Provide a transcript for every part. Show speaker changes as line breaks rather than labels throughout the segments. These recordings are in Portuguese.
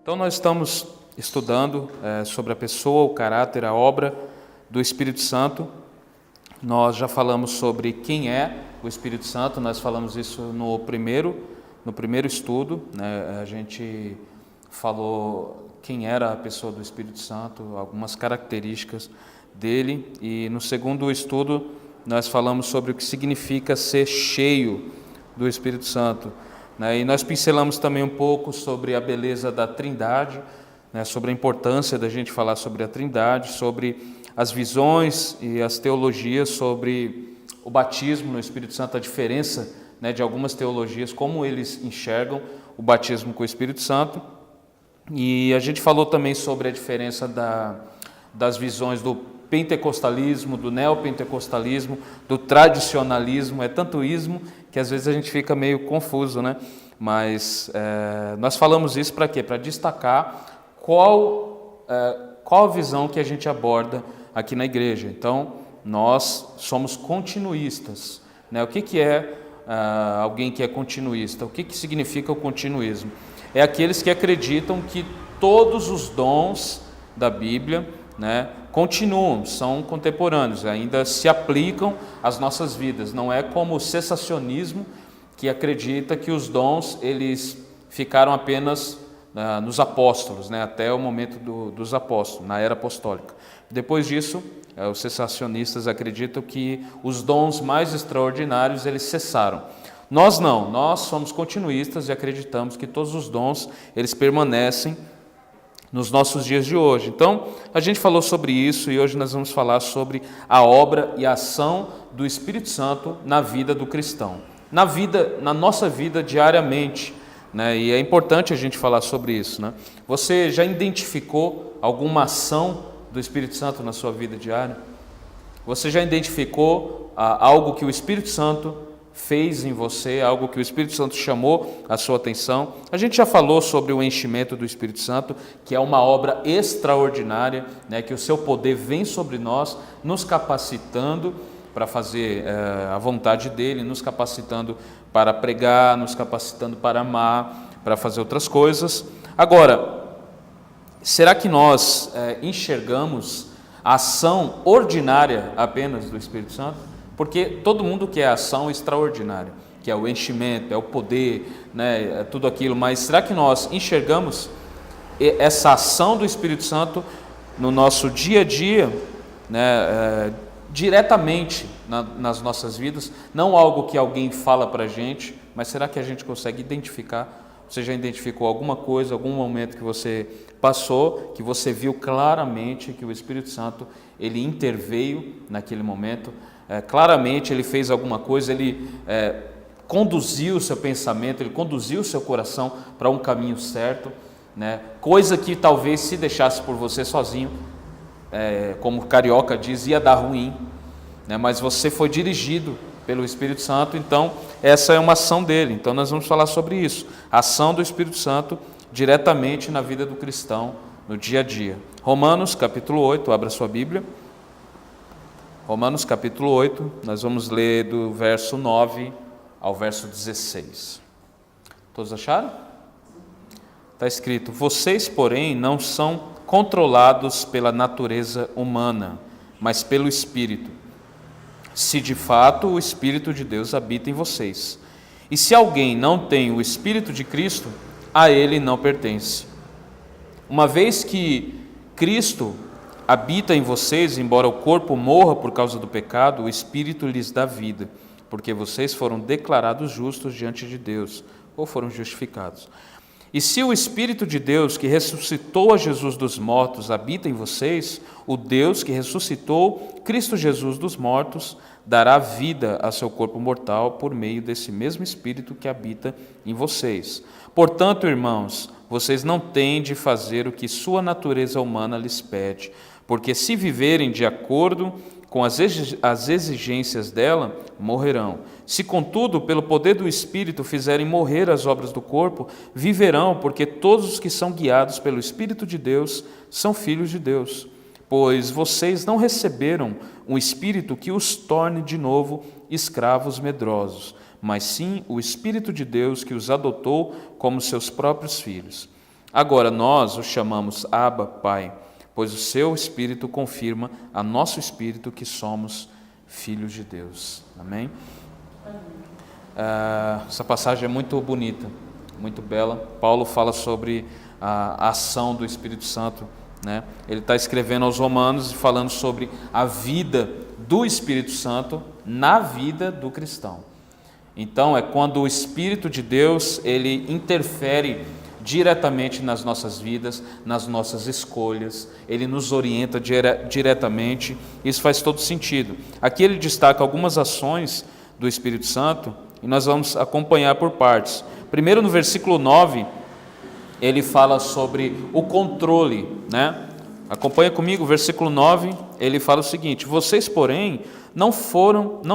Então nós estamos estudando sobre a pessoa, o caráter, a obra do Espírito Santo. Nós já falamos sobre quem é o Espírito Santo, nós falamos isso no primeiro estudo, né? A gente falou quem era a pessoa do Espírito Santo, algumas características dele, e no segundo estudo nós falamos sobre o que significa ser cheio do Espírito Santo, né? E nós pincelamos também um pouco sobre a beleza da Trindade, né? Sobre a importância da gente falar sobre a Trindade, sobre as visões e as teologias sobre o batismo no Espírito Santo, a diferença, né, de algumas teologias, como eles enxergam o batismo com o Espírito Santo. E a gente falou também sobre a diferença das visões do pentecostalismo, do neopentecostalismo, do tradicionalismo. É tanto ismo que às vezes a gente fica meio confuso, né? Mas nós falamos isso para quê? Para destacar qual a visão que a gente aborda aqui na igreja. Então, nós somos continuistas, né? O que é alguém que é continuista? O que significa o continuismo? É aqueles que acreditam que todos os dons da Bíblia, né, continuam, são contemporâneos, ainda se aplicam às nossas vidas. Não é como o cessacionismo, que acredita que os dons eles ficaram apenas nos apóstolos, né, até o momento dos apóstolos, na era apostólica. Depois disso, os cessacionistas acreditam que os dons mais extraordinários eles cessaram. Nós não, nós somos continuistas e acreditamos que todos os dons eles permanecem nos nossos dias de hoje. Então, a gente falou sobre isso e hoje nós vamos falar sobre a obra e a ação do Espírito Santo na vida do cristão, na nossa vida diariamente, né? E é importante a gente falar sobre isso, né? Você já identificou alguma ação do Espírito Santo na sua vida diária? Você já identificou algo que o Espírito Santo fez em você, algo que o Espírito Santo chamou a sua atenção? A gente já falou sobre o enchimento do Espírito Santo, que é uma obra extraordinária, né, que o seu poder vem sobre nós, nos capacitando para fazer a vontade dele, nos capacitando para pregar, nos capacitando para amar, para fazer outras coisas. Agora, será que nós enxergamos a ação ordinária apenas do Espírito Santo? Porque todo mundo quer a ação extraordinária, que é o enchimento, é o poder, né, é tudo aquilo, mas será que nós enxergamos essa ação do Espírito Santo no nosso dia a dia, né, diretamente nas nossas vidas? Não algo que alguém fala para a gente, mas será que a gente consegue identificar? Você já identificou alguma coisa, algum momento que você passou, que você viu claramente que o Espírito Santo ele interveio naquele momento? Claramente ele fez alguma coisa, ele conduziu o seu pensamento, ele conduziu o seu coração para um caminho certo, né? Coisa que talvez se deixasse por você sozinho, como o carioca diz, ia dar ruim, né? Mas você foi dirigido pelo Espírito Santo, então essa é uma ação dele. Então nós vamos falar sobre isso, a ação do Espírito Santo diretamente na vida do cristão, no dia a dia. Romanos capítulo 8, abra sua Bíblia. Romanos capítulo 8, nós vamos ler do verso 9 ao verso 16. Todos acharam? Está escrito: vocês, porém, não são controlados pela natureza humana, mas pelo Espírito, se de fato o Espírito de Deus habita em vocês. E se alguém não tem o Espírito de Cristo, a ele não pertence. Uma vez que Cristo habita em vocês, embora o corpo morra por causa do pecado, o Espírito lhes dá vida, porque vocês foram declarados justos diante de Deus, ou foram justificados. E se o Espírito de Deus, que ressuscitou a Jesus dos mortos, habita em vocês, o Deus que ressuscitou Cristo Jesus dos mortos, dará vida a seu corpo mortal por meio desse mesmo Espírito que habita em vocês. Portanto, irmãos, vocês não têm de fazer o que sua natureza humana lhes pede, porque se viverem de acordo com as exigências dela, morrerão. Se, contudo, pelo poder do Espírito fizerem morrer as obras do corpo, viverão, porque todos os que são guiados pelo Espírito de Deus são filhos de Deus. Pois vocês não receberam um Espírito que os torne de novo escravos medrosos, mas sim o Espírito de Deus que os adotou como seus próprios filhos. Agora nós o chamamos Abba, Pai, pois o seu Espírito confirma a nosso Espírito que somos filhos de Deus. Amém? Essa passagem é muito bonita, muito bela. Paulo fala sobre a ação do Espírito Santo, né? Ele está escrevendo aos Romanos e falando sobre a vida do Espírito Santo na vida do cristão. Então, é quando o Espírito de Deus, ele interfere diretamente nas nossas vidas, nas nossas escolhas, ele nos orienta diretamente, isso faz todo sentido. Aqui ele destaca algumas ações do Espírito Santo e nós vamos acompanhar por partes. Primeiro, no versículo 9, ele fala sobre o controle, né? Acompanha comigo, versículo 9, ele fala o seguinte: vocês, porém, não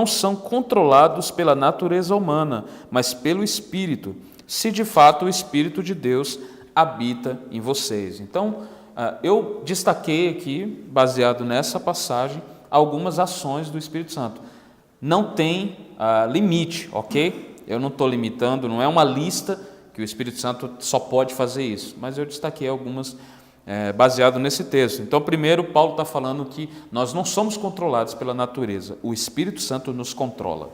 são controlados pela natureza humana, mas pelo Espírito, se de fato o Espírito de Deus habita em vocês. Então, eu destaquei aqui, baseado nessa passagem, algumas ações do Espírito Santo. Não tem limite, ok? Eu não estou limitando, não é uma lista que o Espírito Santo só pode fazer isso, mas eu destaquei algumas baseado nesse texto. Então, primeiro, Paulo está falando que nós não somos controlados pela natureza, o Espírito Santo nos controla.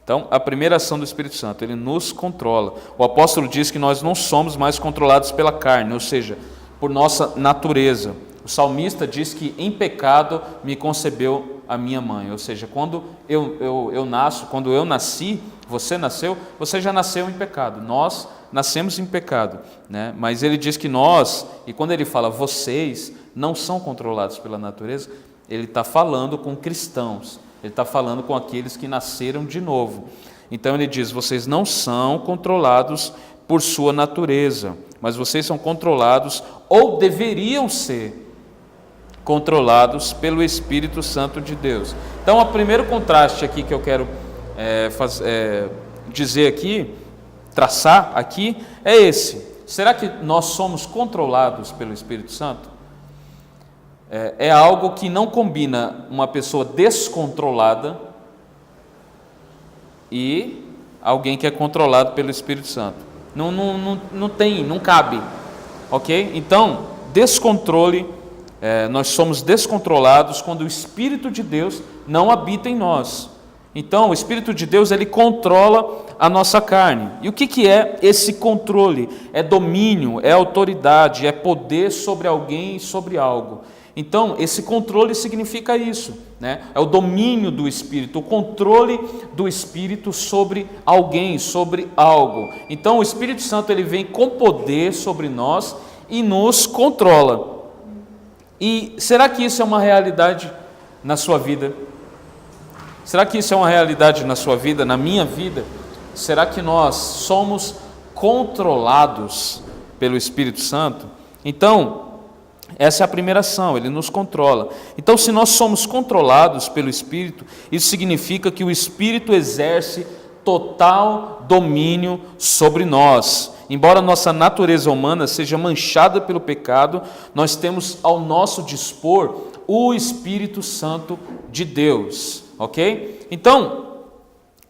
Então, a primeira ação do Espírito Santo, ele nos controla. O apóstolo diz que nós não somos mais controlados pela carne, ou seja, por nossa natureza. O salmista diz que em pecado me concebeu a minha mãe, ou seja, quando quando eu nasci, você nasceu, você já nasceu em pecado, nós nascemos em pecado, né? Mas ele diz que nós, e quando ele fala vocês, não são controlados pela natureza, ele está falando com cristãos, ele está falando com aqueles que nasceram de novo. Então ele diz, vocês não são controlados por sua natureza, mas vocês são controlados, ou deveriam ser controlados pelo Espírito Santo de Deus. Então, o primeiro contraste aqui que eu quero dizer aqui, traçar aqui, é esse. Será que nós somos controlados pelo Espírito Santo? É algo que não combina uma pessoa descontrolada e alguém que é controlado pelo Espírito Santo. Não cabe, ok? Então, descontrole, nós somos descontrolados quando o Espírito de Deus não habita em nós. Então, o Espírito de Deus, ele controla a nossa carne. E o que é esse controle? É domínio, é autoridade, é poder sobre alguém e sobre algo. Então, esse controle significa isso, né? É o domínio do Espírito, o controle do Espírito sobre alguém, sobre algo. Então, o Espírito Santo, ele vem com poder sobre nós e nos controla. E será que isso é uma realidade na sua vida? Será que isso é uma realidade na sua vida, na minha vida? Será que nós somos controlados pelo Espírito Santo? Então, essa é a primeira ação, ele nos controla. Então, se nós somos controlados pelo Espírito, isso significa que o Espírito exerce total domínio sobre nós. Embora nossa natureza humana seja manchada pelo pecado, nós temos ao nosso dispor o Espírito Santo de Deus, ok? Então,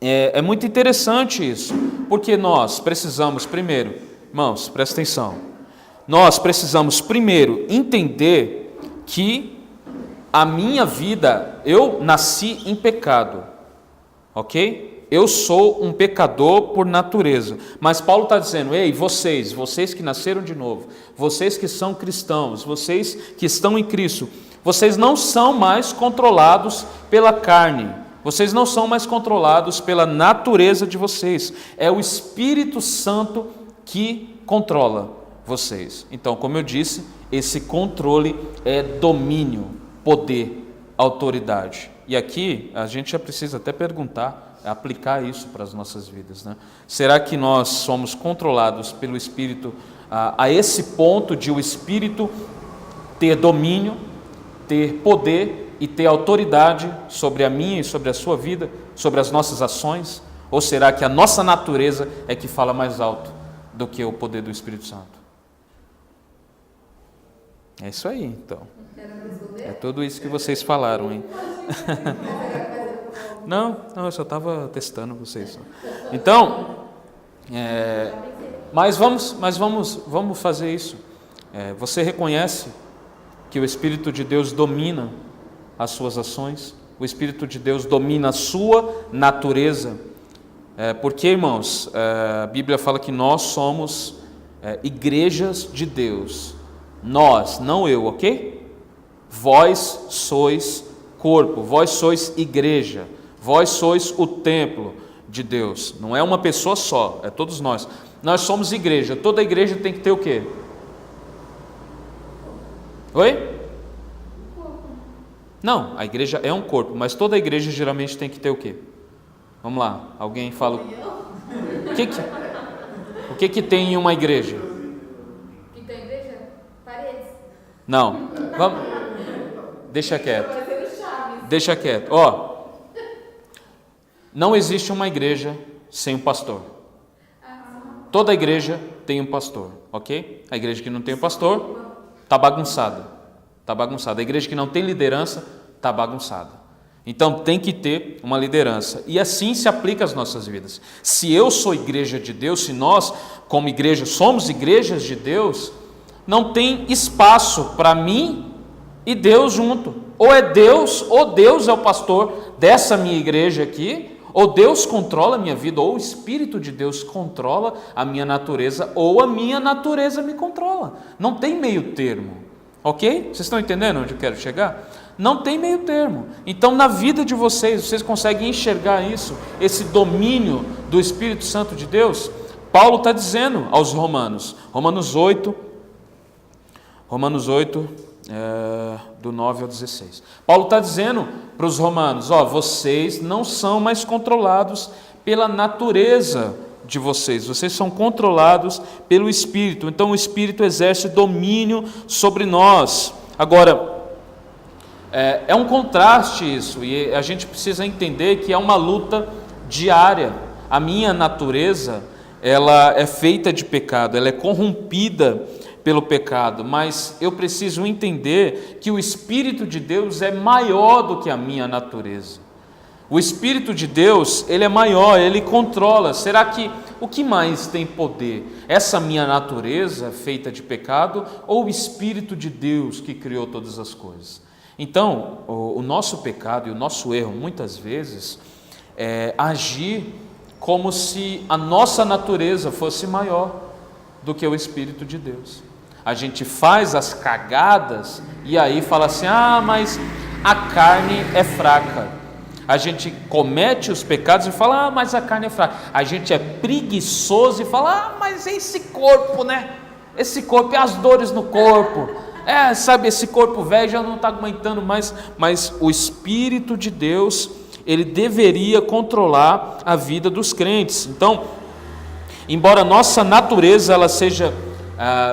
é muito interessante isso, porque nós precisamos primeiro, irmãos, presta atenção, nós precisamos primeiro entender que a minha vida, eu nasci em pecado, ok? Eu sou um pecador por natureza, mas Paulo está dizendo, ei, vocês que nasceram de novo, vocês que são cristãos, vocês que estão em Cristo, vocês não são mais controlados pela carne, vocês não são mais controlados pela natureza de vocês, é o Espírito Santo que controla vocês. Então, como eu disse, esse controle é domínio, poder, autoridade. E aqui a gente já precisa até perguntar, aplicar isso para as nossas vidas, né? Será que nós somos controlados pelo Espírito a esse ponto de o Espírito ter domínio, ter poder e ter autoridade sobre a minha e sobre a sua vida, sobre as nossas ações? Ou será que a nossa natureza é que fala mais alto do que o poder do Espírito Santo? É isso aí, então. É tudo isso que vocês falaram, hein? Não, eu só estava testando vocês. Então, Mas vamos fazer isso. Você reconhece que o Espírito de Deus domina as suas ações? O Espírito de Deus domina a sua natureza? Porque, irmãos, a Bíblia fala que nós somos igrejas de Deus. Nós, não eu, ok? Vós sois corpo, vós sois igreja, vós sois o templo de Deus. Não é uma pessoa só, é todos nós. Nós somos igreja. Toda igreja tem que ter o quê? Oi? Não, a igreja é um corpo, mas toda igreja geralmente tem que ter o quê? Vamos lá, alguém fala. O que tem em uma igreja?
Que tem igreja? Paredes.
Não, vamos. Deixa quieto. Não existe uma igreja sem um pastor. Toda igreja tem um pastor, ok? A igreja que não tem um pastor está bagunçada. A igreja que não tem liderança está bagunçada. Então tem que ter uma liderança. E assim se aplica às nossas vidas. Se eu sou igreja de Deus, se nós como igreja somos igrejas de Deus, não tem espaço para mim e Deus junto. Ou Deus é o pastor dessa minha igreja aqui, ou Deus controla a minha vida, ou o Espírito de Deus controla a minha natureza, ou a minha natureza me controla. Não tem meio termo, ok? Vocês estão entendendo onde eu quero chegar? Não tem meio termo. Então na vida de vocês conseguem enxergar isso, esse domínio do Espírito Santo de Deus? Paulo está dizendo aos Romanos, Romanos 8, do 9 ao 16. Paulo está dizendo para os romanos, vocês não são mais controlados pela natureza de vocês são controlados pelo Espírito. Então o Espírito exerce domínio sobre nós. Agora, é um contraste isso, e a gente precisa entender que é uma luta diária. A minha natureza, ela é feita de pecado, ela é corrompida pelo pecado, mas eu preciso entender que o Espírito de Deus é maior do que a minha natureza. O Espírito de Deus, ele é maior, ele controla. Será que o que mais tem poder? Essa minha natureza feita de pecado ou o Espírito de Deus que criou todas as coisas? Então, o nosso pecado e o nosso erro, muitas vezes, é agir como se a nossa natureza fosse maior do que o Espírito de Deus. A gente faz as cagadas e aí fala assim, mas a carne é fraca. A gente comete os pecados e fala, mas a carne é fraca. A gente é preguiçoso e fala, mas esse corpo, né? Esse corpo, e as dores no corpo. Sabe, esse corpo velho já não está aguentando mais. Mas o Espírito de Deus, ele deveria controlar a vida dos crentes. Então, embora nossa natureza ela seja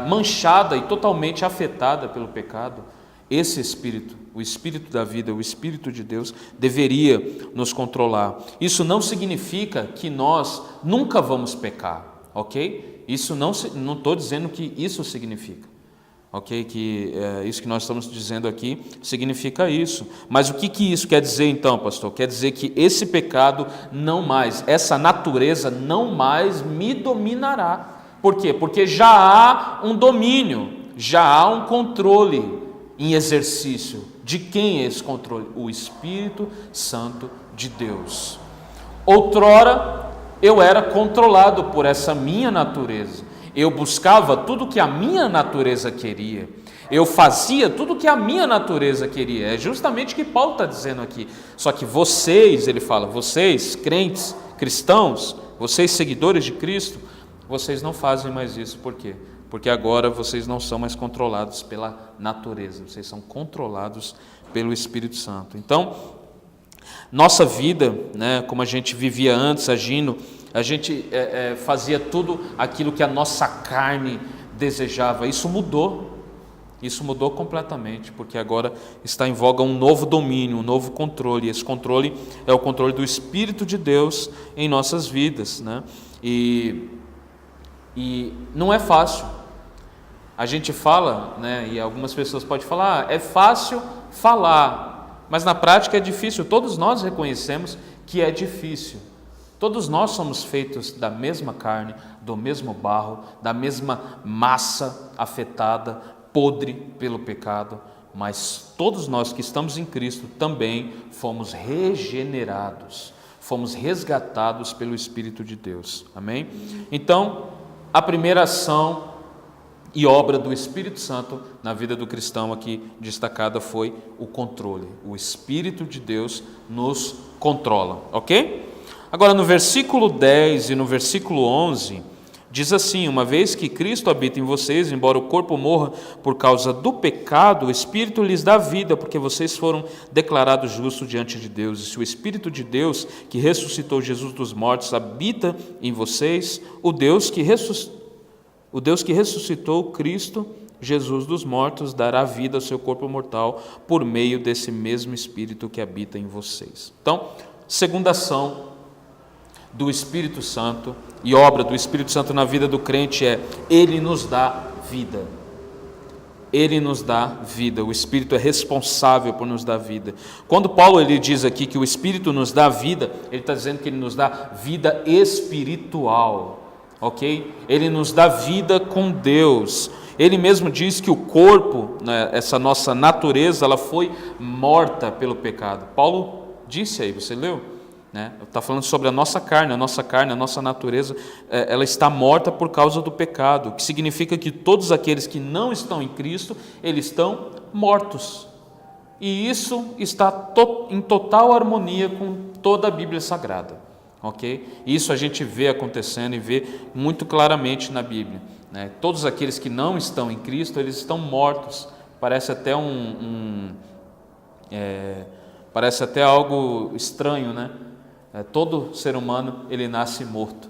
manchada e totalmente afetada pelo pecado, esse Espírito, o Espírito da vida, o Espírito de Deus, deveria nos controlar. Isso não significa que nós nunca vamos pecar, ok? Isso não estou dizendo que isso significa, ok? Que isso que nós estamos dizendo aqui significa isso. Mas o que isso quer dizer então, pastor? Quer dizer que esse pecado não mais, essa natureza não mais me dominará. Por quê? Porque já há um domínio, já há um controle em exercício. De quem é esse controle? O Espírito Santo de Deus. Outrora, eu era controlado por essa minha natureza. Eu buscava tudo que a minha natureza queria. Eu fazia tudo que a minha natureza queria. É justamente o que Paulo está dizendo aqui. Só que vocês, ele fala, vocês, crentes, cristãos, vocês seguidores de Cristo, vocês não fazem mais isso. Por quê? Porque agora vocês não são mais controlados pela natureza, vocês são controlados pelo Espírito Santo. Então, nossa vida, né, como a gente vivia antes, agindo, a gente fazia tudo aquilo que a nossa carne desejava. Isso mudou completamente, porque agora está em voga um novo domínio, um novo controle. Esse controle é o controle do Espírito de Deus em nossas vidas, né? E não é fácil. A gente fala, né, e algumas pessoas podem falar, é fácil falar, mas na prática é difícil. Todos nós reconhecemos que é difícil. Todos nós somos feitos da mesma carne, do mesmo barro, da mesma massa afetada, podre pelo pecado, mas todos nós que estamos em Cristo também fomos regenerados, fomos resgatados pelo Espírito de Deus, amém? Então, a primeira ação e obra do Espírito Santo na vida do cristão aqui destacada foi o controle. O Espírito de Deus nos controla, ok? Agora no versículo 10 e no versículo 11, diz assim: uma vez que Cristo habita em vocês, embora o corpo morra por causa do pecado, o Espírito lhes dá vida, porque vocês foram declarados justos diante de Deus. E se o Espírito de Deus, que ressuscitou Jesus dos mortos, habita em vocês, o Deus que ressuscitou Cristo, Jesus dos mortos, dará vida ao seu corpo mortal por meio desse mesmo Espírito que habita em vocês. Então, segunda ação do Espírito Santo e obra do Espírito Santo na vida do crente é: ele nos dá vida. Ele nos dá vida. O Espírito é responsável por nos dar vida. Quando Paulo ele diz aqui que o Espírito nos dá vida, ele está dizendo que ele nos dá vida espiritual. Ok? Ele nos dá vida com Deus. Ele mesmo diz que o corpo, né, essa nossa natureza, ela foi morta pelo pecado. Paulo disse aí, você leu? Está falando sobre a nossa carne, a nossa natureza, ela está morta por causa do pecado, o que significa que todos aqueles que não estão em Cristo, eles estão mortos. E isso está em total harmonia com toda a Bíblia Sagrada. Ok? Isso a gente vê acontecendo e vê muito claramente na Bíblia, né? Todos aqueles que não estão em Cristo, eles estão mortos. Parece até parece até algo estranho, né? Todo ser humano ele nasce morto.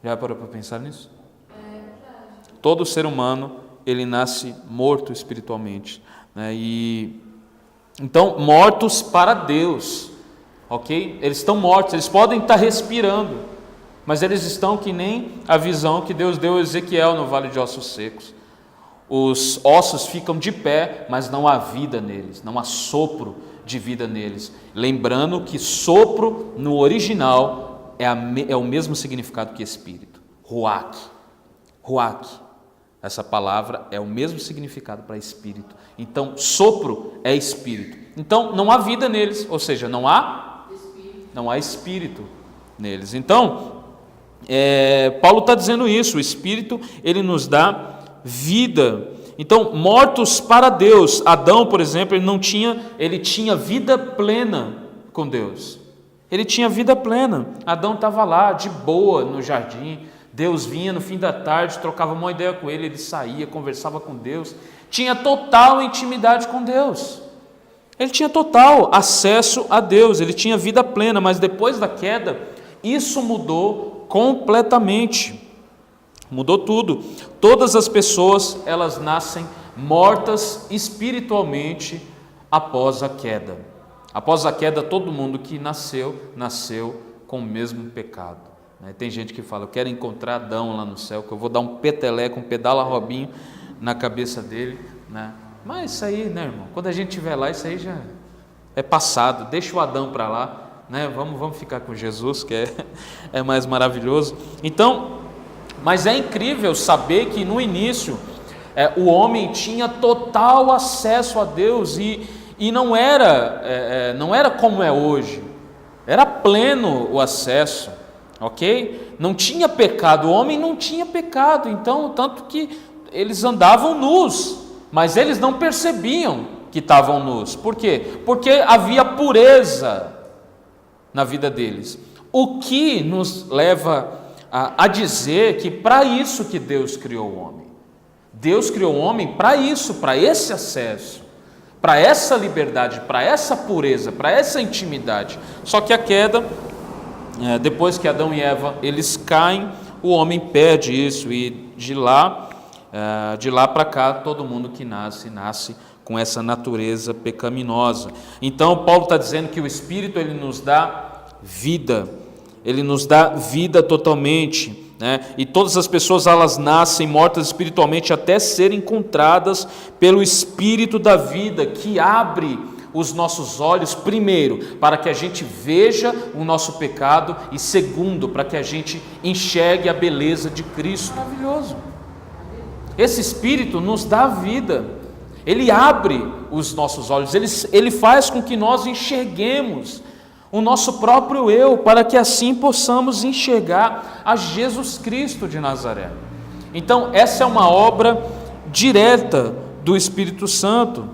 Já parou para pensar nisso? Todo ser humano ele nasce morto espiritualmente, né? E então mortos para Deus. Ok? Eles estão mortos, eles podem estar respirando, mas eles estão que nem a visão que Deus deu a Ezequiel no vale de ossos secos. Os ossos ficam de pé, mas não há vida neles, não há sopro de vida neles. Lembrando que sopro no original é o mesmo significado que espírito. Ruach. Essa palavra é o mesmo significado para espírito. Então, sopro é espírito. Então, não há vida neles, ou seja, não há espírito neles. Então, Paulo está dizendo isso, o Espírito, ele nos dá vida. Então, mortos para Deus. Adão, por exemplo, ele tinha vida plena com Deus. Ele tinha vida plena. Adão estava lá, de boa, no jardim. Deus vinha no fim da tarde, trocava uma ideia com ele, ele saía, conversava com Deus. Tinha total intimidade com Deus. Ele tinha total acesso a Deus, ele tinha vida plena, mas depois da queda, isso mudou completamente. Mudou tudo. Todas as pessoas, elas nascem mortas espiritualmente após a queda. Após a queda, todo mundo que nasceu com o mesmo pecado. Tem gente que fala: eu quero encontrar Adão lá no céu, que eu vou dar um peteleco, um pedala Robinho na cabeça dele, né? Mas isso aí, né, irmão? Quando a gente estiver lá, isso aí já é passado. Deixa o Adão para lá, né? Vamos ficar com Jesus, que é mais maravilhoso. Então, mas é incrível saber que no início o homem tinha total acesso a Deus e não era como é hoje. Era pleno o acesso, ok? Não tinha pecado, o homem não tinha pecado. Então, tanto que eles andavam nus, mas eles não percebiam que estavam nus. Por quê? Porque havia pureza na vida deles. O que nos leva a dizer que para isso que Deus criou o homem. Deus criou o homem para isso, para esse acesso, para essa liberdade, para essa pureza, para essa intimidade. Só que a queda, depois que Adão e Eva, eles caem, o homem perde isso, e de lá para cá, todo mundo que nasce com essa natureza pecaminosa. Então, Paulo está dizendo que o Espírito, ele nos dá vida, ele nos dá vida totalmente, né? E todas as pessoas, elas nascem mortas espiritualmente até serem encontradas pelo Espírito da vida, que abre os nossos olhos, primeiro, para que a gente veja o nosso pecado e segundo, para que a gente enxergue a beleza de Cristo. Maravilhoso. Esse Espírito nos dá vida, ele abre os nossos olhos, ele faz com que nós enxerguemos o nosso próprio eu, para que assim possamos enxergar a Jesus Cristo de Nazaré. Então, essa é uma obra direta do Espírito Santo,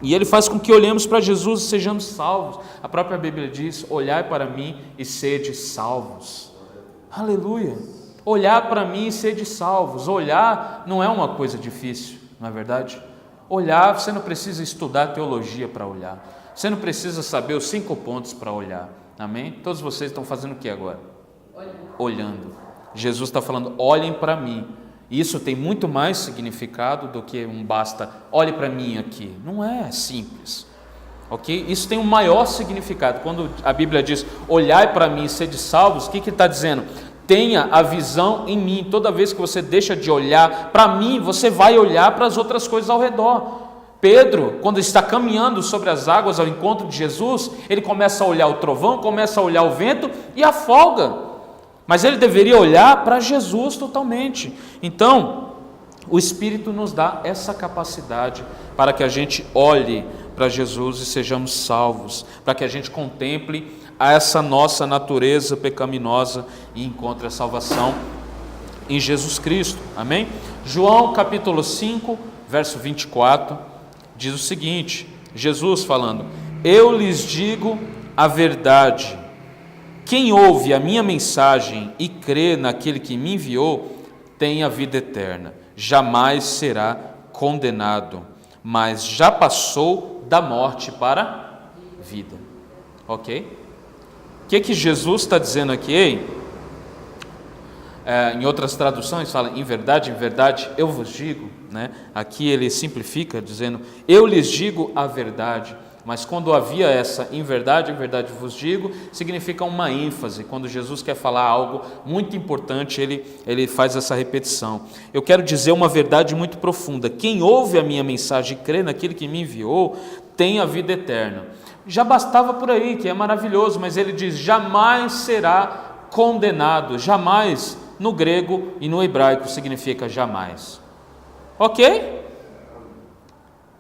e ele faz com que olhemos para Jesus e sejamos salvos. A própria Bíblia diz: olhai para mim e sede salvos. Aleluia! Olhar para mim e sede salvos. Olhar não é uma coisa difícil, não é verdade? Olhar, você não precisa estudar teologia para olhar. Você não precisa saber os 5 pontos para olhar. Amém? Todos vocês estão fazendo o que agora? Olhando. Jesus está falando: olhem para mim. Isso tem muito mais significado do que um basta olhe para mim aqui. Não é simples. Ok? Isso tem um maior significado. Quando a Bíblia diz olhai para mim e sede salvos, o que ele está dizendo? Tenha a visão em mim. Toda vez que você deixa de olhar para mim, você vai olhar para as outras coisas ao redor. Pedro, quando está caminhando sobre as águas ao encontro de Jesus, ele começa a olhar o trovão, começa a olhar o vento e afoga. Mas ele deveria olhar para Jesus totalmente. Então, o Espírito nos dá essa capacidade para que a gente olhe para Jesus e sejamos salvos, para que a gente contemple essa nossa natureza pecaminosa e encontre a salvação em Jesus Cristo. Amém? João capítulo 5, verso 24, diz o seguinte, Jesus falando: eu lhes digo a verdade, quem ouve a minha mensagem e crê naquele que me enviou, tem a vida eterna, jamais será condenado, mas já passou da morte para a vida. Ok? O que Jesus está dizendo aqui? Em outras traduções fala: em verdade, eu vos digo, né? Aqui ele simplifica dizendo: eu lhes digo a verdade. Mas quando havia essa em verdade vos digo, significa uma ênfase. Quando Jesus quer falar algo muito importante, ele faz essa repetição. Eu quero dizer uma verdade muito profunda: quem ouve a minha mensagem e crê naquele que me enviou, tem a vida eterna. Já bastava por aí, que é maravilhoso, mas ele diz: jamais será condenado. Jamais, no grego e no hebraico, significa jamais. Ok?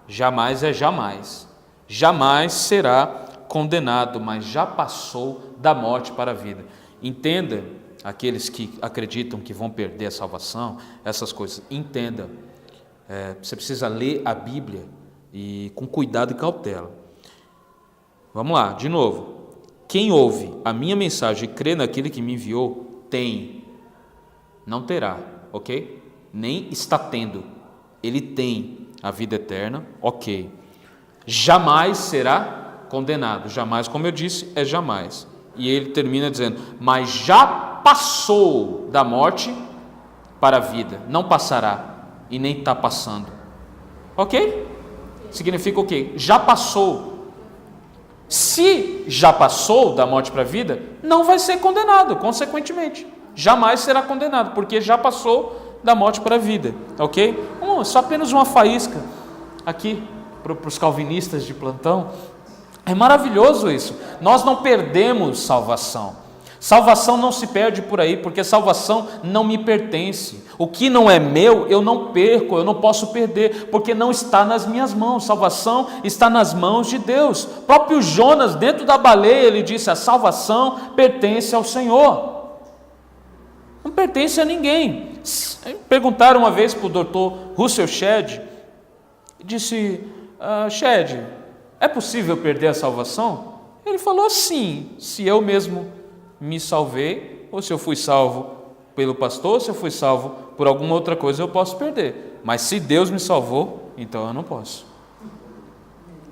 Jamais é jamais. Jamais será condenado, mas já passou da morte para a vida. Entenda, aqueles que acreditam que vão perder a salvação, essas coisas, entenda. Você precisa ler a Bíblia e com cuidado e cautela. Vamos lá, de novo. Quem ouve a minha mensagem e crê naquele que me enviou, tem, não terá, ok? Nem está tendo, ele tem a vida eterna, ok. Jamais será condenado, jamais, como eu disse, é jamais. E ele termina dizendo: mas já passou da morte para a vida, não passará e nem está passando, ok? Significa o quê? Já passou. Se já passou da morte para a vida, não vai ser condenado, consequentemente, jamais será condenado, porque já passou da morte para a vida, ok? Só apenas uma faísca aqui para os calvinistas de plantão. É maravilhoso isso. Nós não perdemos salvação. Salvação não se perde por aí, porque salvação não me pertence. O que não é meu, eu não perco, eu não posso perder, porque não está nas minhas mãos. Salvação está nas mãos de Deus. O próprio Jonas, dentro da baleia, ele disse: a salvação pertence ao Senhor. Não pertence a ninguém. Perguntaram uma vez para o Dr. Russell Shedd, disse: Shedd, é possível perder a salvação? Ele falou: sim, se eu mesmo me salvei, ou se eu fui salvo pelo pastor, ou se eu fui salvo por alguma outra coisa, eu posso perder. Mas se Deus me salvou, então eu não posso.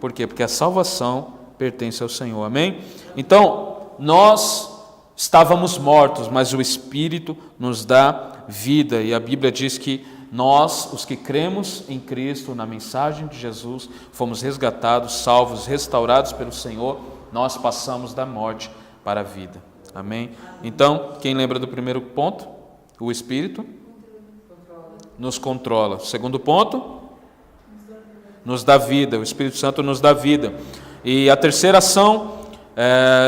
Por quê? Porque a salvação pertence ao Senhor, amém? Então, nós estávamos mortos, mas o Espírito nos dá vida, e a Bíblia diz que nós, os que cremos em Cristo, na mensagem de Jesus, fomos resgatados, salvos, restaurados pelo Senhor, nós passamos da morte para a vida. Amém? Então, quem lembra do primeiro ponto? O Espírito nos controla. Segundo ponto, nos dá vida, o Espírito Santo nos dá vida. E a terceira ação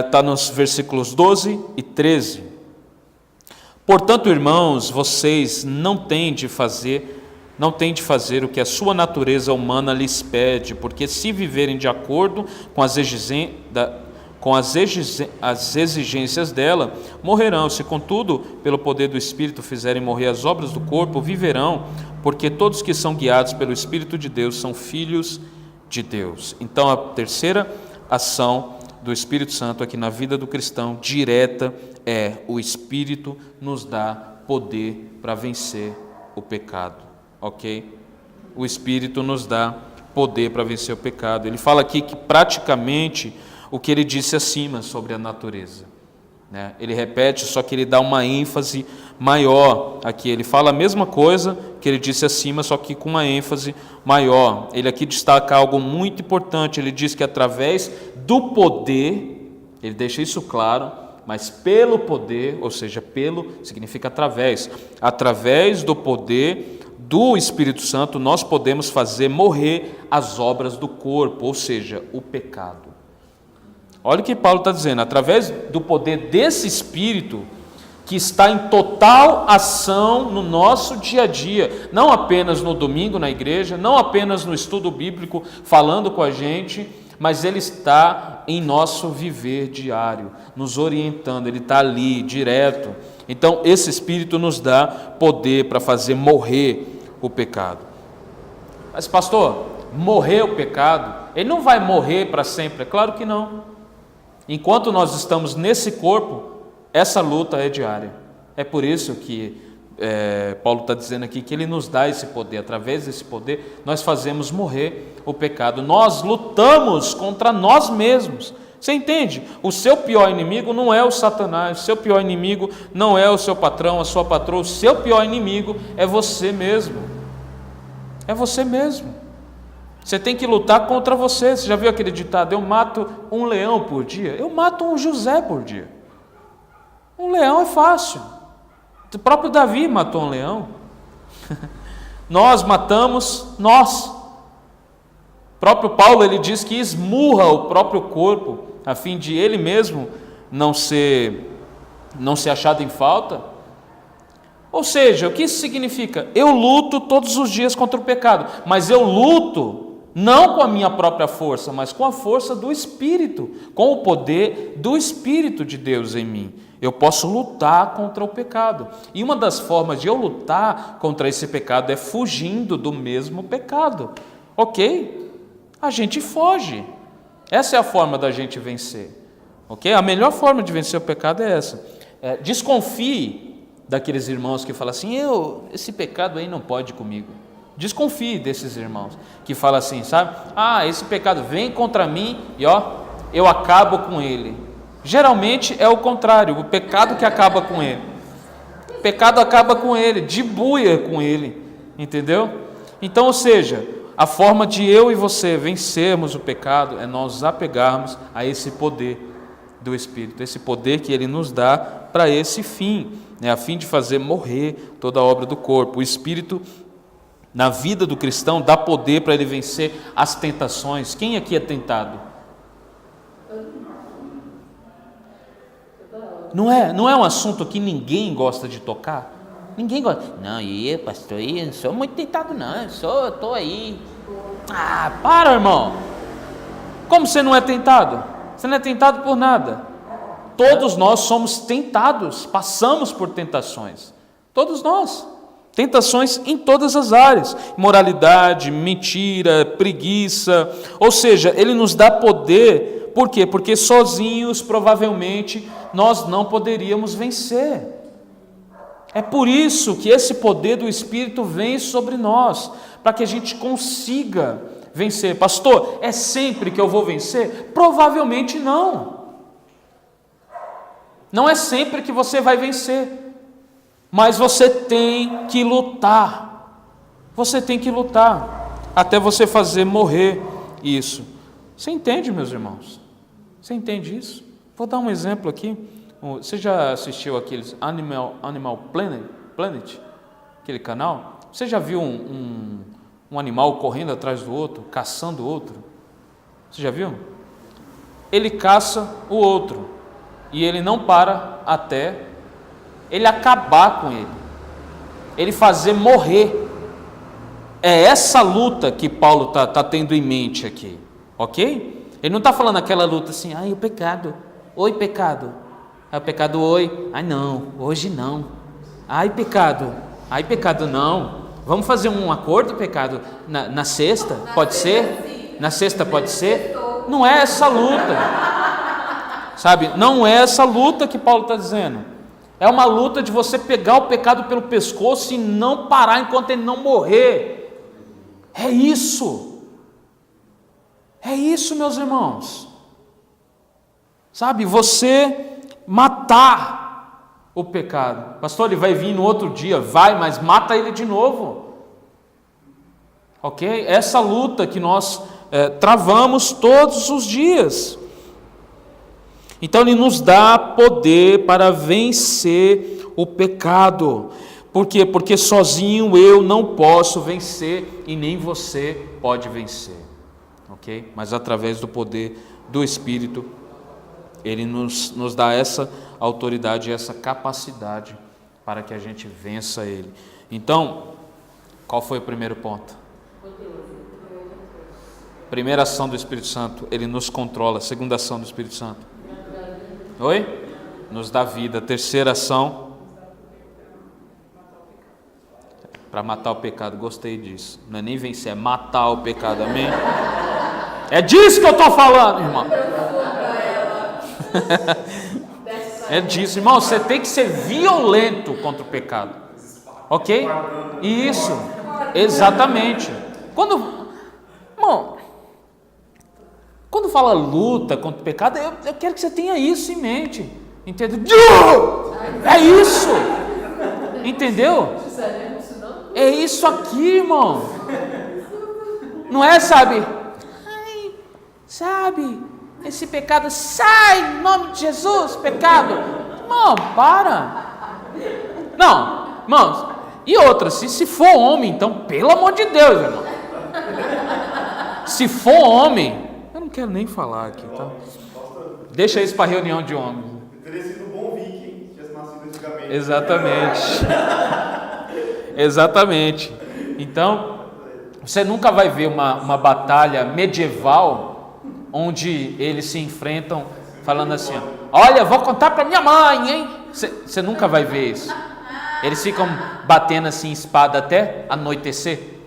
está nos versículos 12 e 13. Portanto, irmãos, vocês não têm de fazer o que a sua natureza humana lhes pede, porque se viverem de acordo com as exigências dela, morrerão. Se, contudo, pelo poder do Espírito fizerem morrer as obras do corpo, viverão, porque todos que são guiados pelo Espírito de Deus são filhos de Deus. Então, a terceira ação do Espírito Santo aqui na vida do cristão, direta, é o Espírito nos dá poder para vencer o pecado, ok? O Espírito nos dá poder para vencer o pecado. Ele fala aqui que praticamente o que ele disse acima sobre a natureza, né? Ele repete, só que ele dá uma ênfase maior aqui. Ele fala a mesma coisa que ele disse acima, só que com uma ênfase maior. Ele aqui destaca algo muito importante. Ele diz que através do poder, ele deixa isso claro, mas pelo poder, ou seja, pelo significa através do poder do Espírito Santo, nós podemos fazer morrer as obras do corpo, ou seja, o pecado. Olha o que Paulo está dizendo, através do poder desse Espírito, que está em total ação no nosso dia a dia, não apenas no domingo na igreja, não apenas no estudo bíblico falando com a gente, mas ele está em nosso viver diário, nos orientando, ele está ali, direto. Então, esse Espírito nos dá poder para fazer morrer o pecado. Mas, pastor, morrer o pecado, ele não vai morrer para sempre? É claro que não. Enquanto nós estamos nesse corpo, essa luta é diária. É por isso que Paulo está dizendo aqui que ele nos dá esse poder. Através desse poder, nós fazemos morrer o pecado. Nós lutamos contra nós mesmos. Você entende? O seu pior inimigo não é o Satanás, o seu pior inimigo não é o seu patrão, a sua patroa, o seu pior inimigo é você mesmo. É você mesmo. Você tem que lutar contra você. Você já viu aquele ditado, eu mato um leão por dia? Eu mato um José por dia. Um leão é fácil. O próprio Davi matou um leão. Nós matamos nós. O próprio Paulo, ele diz que esmurra o próprio corpo, a fim de ele mesmo não ser achado em falta. Ou seja, o que isso significa? Eu luto todos os dias contra o pecado, mas eu luto não com a minha própria força, mas com a força do Espírito, com o poder do Espírito de Deus em mim. Eu posso lutar contra o pecado. E uma das formas de eu lutar contra esse pecado é fugindo do mesmo pecado. Ok? A gente foge. Essa é a forma da gente vencer. Ok? A melhor forma de vencer o pecado é essa. Desconfie daqueles irmãos que falam assim, esse pecado aí não pode comigo. Desconfie desses irmãos que falam assim, sabe? Esse pecado vem contra mim e eu acabo com ele. Geralmente é o contrário, o pecado que acaba com ele. O pecado acaba com ele, debuia com ele, entendeu? Então, ou seja, a forma de eu e você vencermos o pecado é nós apegarmos a esse poder do Espírito, esse poder que ele nos dá para esse fim, né? A fim de fazer morrer toda a obra do corpo. O Espírito na vida do cristão dá poder para ele vencer as tentações. Quem aqui é tentado? Não é um assunto que ninguém gosta de tocar? Ninguém gosta. Não, pastor, eu não sou muito tentado não, eu estou aí. Para, irmão. Como você não é tentado? Você não é tentado por nada. Todos nós somos tentados, passamos por tentações. Todos nós. Tentações em todas as áreas, imoralidade, mentira, preguiça, ou seja, ele nos dá poder, por quê? Porque sozinhos provavelmente nós não poderíamos vencer. É por isso que esse poder do Espírito vem sobre nós, para que a gente consiga vencer. Pastor, é sempre que eu vou vencer? Provavelmente não. Não é sempre que você vai vencer. Mas você tem que lutar. Você tem que lutar até você fazer morrer isso. Você entende, meus irmãos? Você entende isso? Vou dar um exemplo aqui. Você já assistiu aqueles Animal Planet? Aquele canal? Você já viu um animal correndo atrás do outro, caçando o outro. Você já viu? Ele caça o outro e ele não para até ele acabar com ele, ele fazer morrer. É essa luta que Paulo está tendo em mente aqui, ok? Ele não está falando aquela luta assim, ai, o pecado, oi pecado, ai o pecado, oi, ai não, hoje não, ai pecado não, vamos fazer um acordo, pecado, na sexta, pode ser? Na sexta pode ser? Não é essa luta, sabe? Não é essa luta que Paulo está dizendo. É uma luta de você pegar o pecado pelo pescoço e não parar enquanto ele não morrer. É isso, meus irmãos. Sabe, você matar o pecado. Pastor, ele vai vir no outro dia, vai, mas mata ele de novo. Ok? Essa luta que nós travamos todos os dias. Então ele nos dá poder para vencer o pecado. Por quê? Porque sozinho eu não posso vencer e nem você pode vencer. Ok? Mas através do poder do Espírito, ele nos dá essa autoridade, essa capacidade para que a gente vença ele. Então, qual foi o primeiro ponto? Primeira ação do Espírito Santo, ele nos controla. Segunda ação do Espírito Santo. Oi? Nos dá vida. Terceira ação, para matar o pecado. Gostei disso. Não é nem vencer, é matar o pecado. Amém? É disso que eu estou falando, irmão. É disso, irmão. Você tem que ser violento contra o pecado. Ok? Isso. Exatamente. Quando fala luta contra o pecado, eu quero que você tenha isso em mente. Entendeu? É isso. Entendeu? É isso aqui, irmão. Não é, sabe? Ai, sabe? Esse pecado sai em nome de Jesus, pecado. Irmão, para. Não, irmãos. E outra, se for homem, então, pelo amor de Deus, irmão. Se for homem, eu não quero nem falar aqui, tá? Deixa isso para reunião de homens.
Teria sido um bom viking, se tivesse nascido antigamente.
Exatamente. Então, você nunca vai ver uma batalha medieval onde eles se enfrentam falando assim, olha, vou contar para minha mãe, hein? Você nunca vai ver isso. Eles ficam batendo assim espada até anoitecer?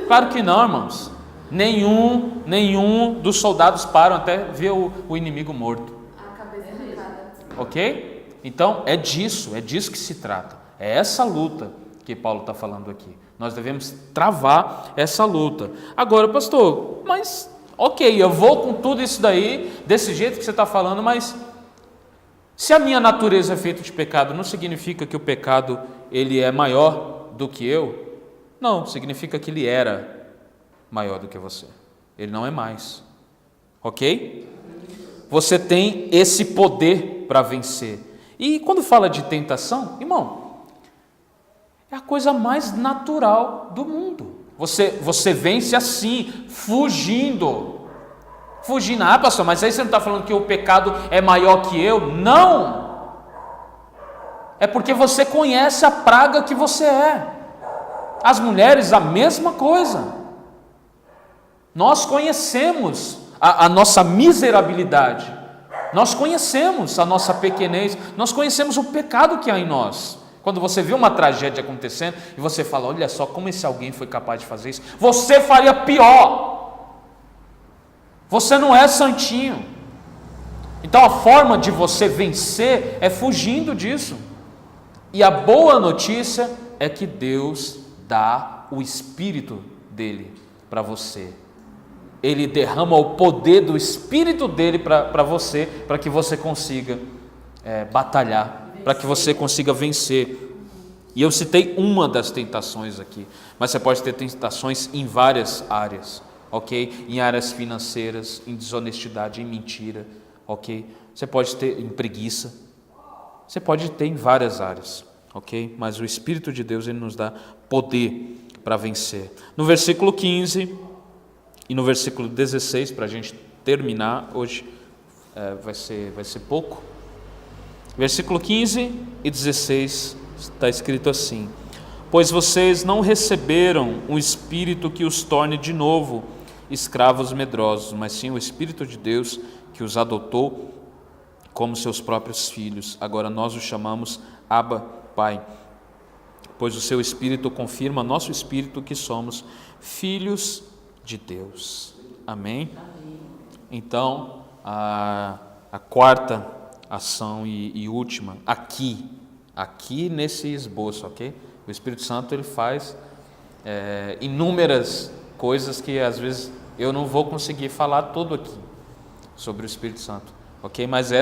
Claro que não, irmãos. Nenhum dos soldados param até ver o inimigo morto.
A cabeça arrancada.
Ok? Então é disso que se trata. É essa luta que Paulo está falando aqui. Nós devemos travar essa luta. Agora, pastor, mas ok, eu vou com tudo isso daí, desse jeito que você está falando, mas se a minha natureza é feita de pecado, não significa que o pecado ele é maior do que eu? Não, significa que ele era maior do que você. Ele não é mais. Ok? Você tem esse poder para vencer. E quando fala de tentação, irmão, é a coisa mais natural do mundo. Você vence assim, fugindo. Ah, pastor, mas aí você não está falando que o pecado é maior que eu? Não! É porque você conhece a praga que você é. As mulheres, a mesma coisa. Nós conhecemos a nossa miserabilidade, nós conhecemos a nossa pequenez, nós conhecemos o pecado que há em nós. Quando você vê uma tragédia acontecendo e você fala, olha só como esse alguém foi capaz de fazer isso, você faria pior. Você não é santinho. Então a forma de você vencer é fugindo disso. E a boa notícia é que Deus dá o Espírito dele para você. Ele derrama o poder do Espírito dele para você, para que você consiga batalhar, para que você consiga vencer. E eu citei uma das tentações aqui, mas você pode ter tentações em várias áreas, ok? Em áreas financeiras, em desonestidade, em mentira, ok? Você pode ter em preguiça, você pode ter em várias áreas, ok? Mas o Espírito de Deus, ele nos dá poder para vencer. No versículo 15 e no versículo 16, para a gente terminar, hoje vai ser pouco. Versículo 15 e 16 está escrito assim: pois vocês não receberam um espírito que os torne de novo escravos medrosos, mas sim o Espírito de Deus que os adotou como seus próprios filhos. Agora nós os chamamos Abba, Pai, pois o seu Espírito confirma nosso espírito que somos filhos de Deus. Amém? Então, a quarta ação e última, aqui nesse esboço, ok? O Espírito Santo, ele faz inúmeras coisas que às vezes eu não vou conseguir falar tudo aqui sobre o Espírito Santo, ok? Mas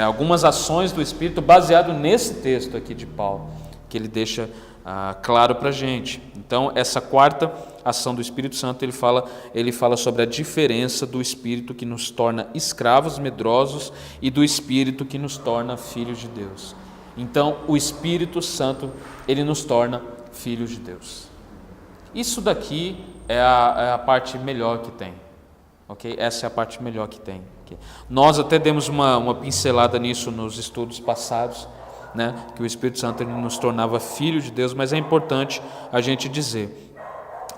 algumas ações do Espírito baseado nesse texto aqui de Paulo, que ele deixa claro para a gente. Então, essa quarta ação do Espírito Santo, ele fala sobre a diferença do Espírito que nos torna escravos medrosos e do Espírito que nos torna filhos de Deus. Então, o Espírito Santo, ele nos torna filhos de Deus. Isso daqui é a parte melhor que tem, ok? Essa é a parte melhor que tem. Okay? Nós até demos uma pincelada nisso nos estudos passados, né? Que o Espírito Santo, ele nos tornava filhos de Deus, mas é importante a gente dizer: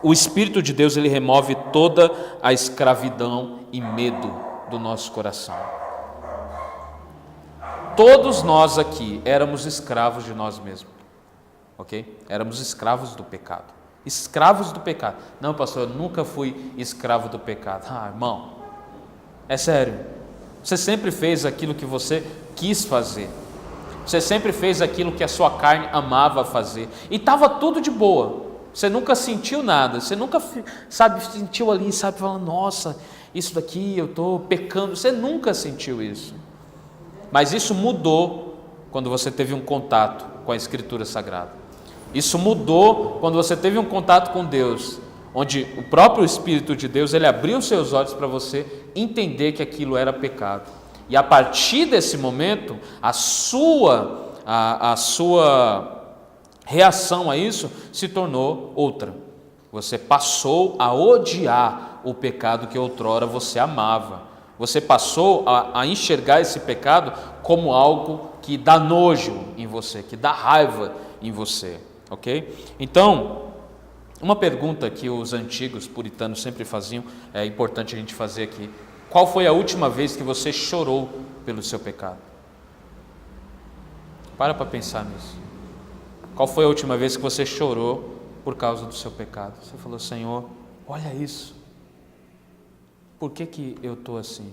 o Espírito de Deus, ele remove toda a escravidão e medo do nosso coração. Todos nós aqui éramos escravos de nós mesmos, ok? Éramos escravos do pecado. Escravos do pecado. Não, pastor, eu nunca fui escravo do pecado. Irmão, é sério. Você sempre fez aquilo que você quis fazer. Você sempre fez aquilo que a sua carne amava fazer. E estava tudo de boa. Você nunca sentiu nada. Você nunca, sentiu ali, falando, nossa, isso daqui eu estou pecando. Você nunca sentiu isso. Mas isso mudou quando você teve um contato com a Escritura Sagrada. Isso mudou quando você teve um contato com Deus, onde o próprio Espírito de Deus, ele abriu os seus olhos para você entender que aquilo era pecado. E a partir desse momento, a sua reação a isso se tornou outra. Você passou a odiar o pecado que outrora você amava. Você passou a enxergar esse pecado como algo que dá nojo em você, que dá raiva em você, ok? Então, uma pergunta que os antigos puritanos sempre faziam, é importante a gente fazer aqui: qual foi a última vez que você chorou pelo seu pecado? Para pensar nisso. Qual foi a última vez que você chorou por causa do seu pecado? Você falou: Senhor, olha isso. Por que eu estou assim?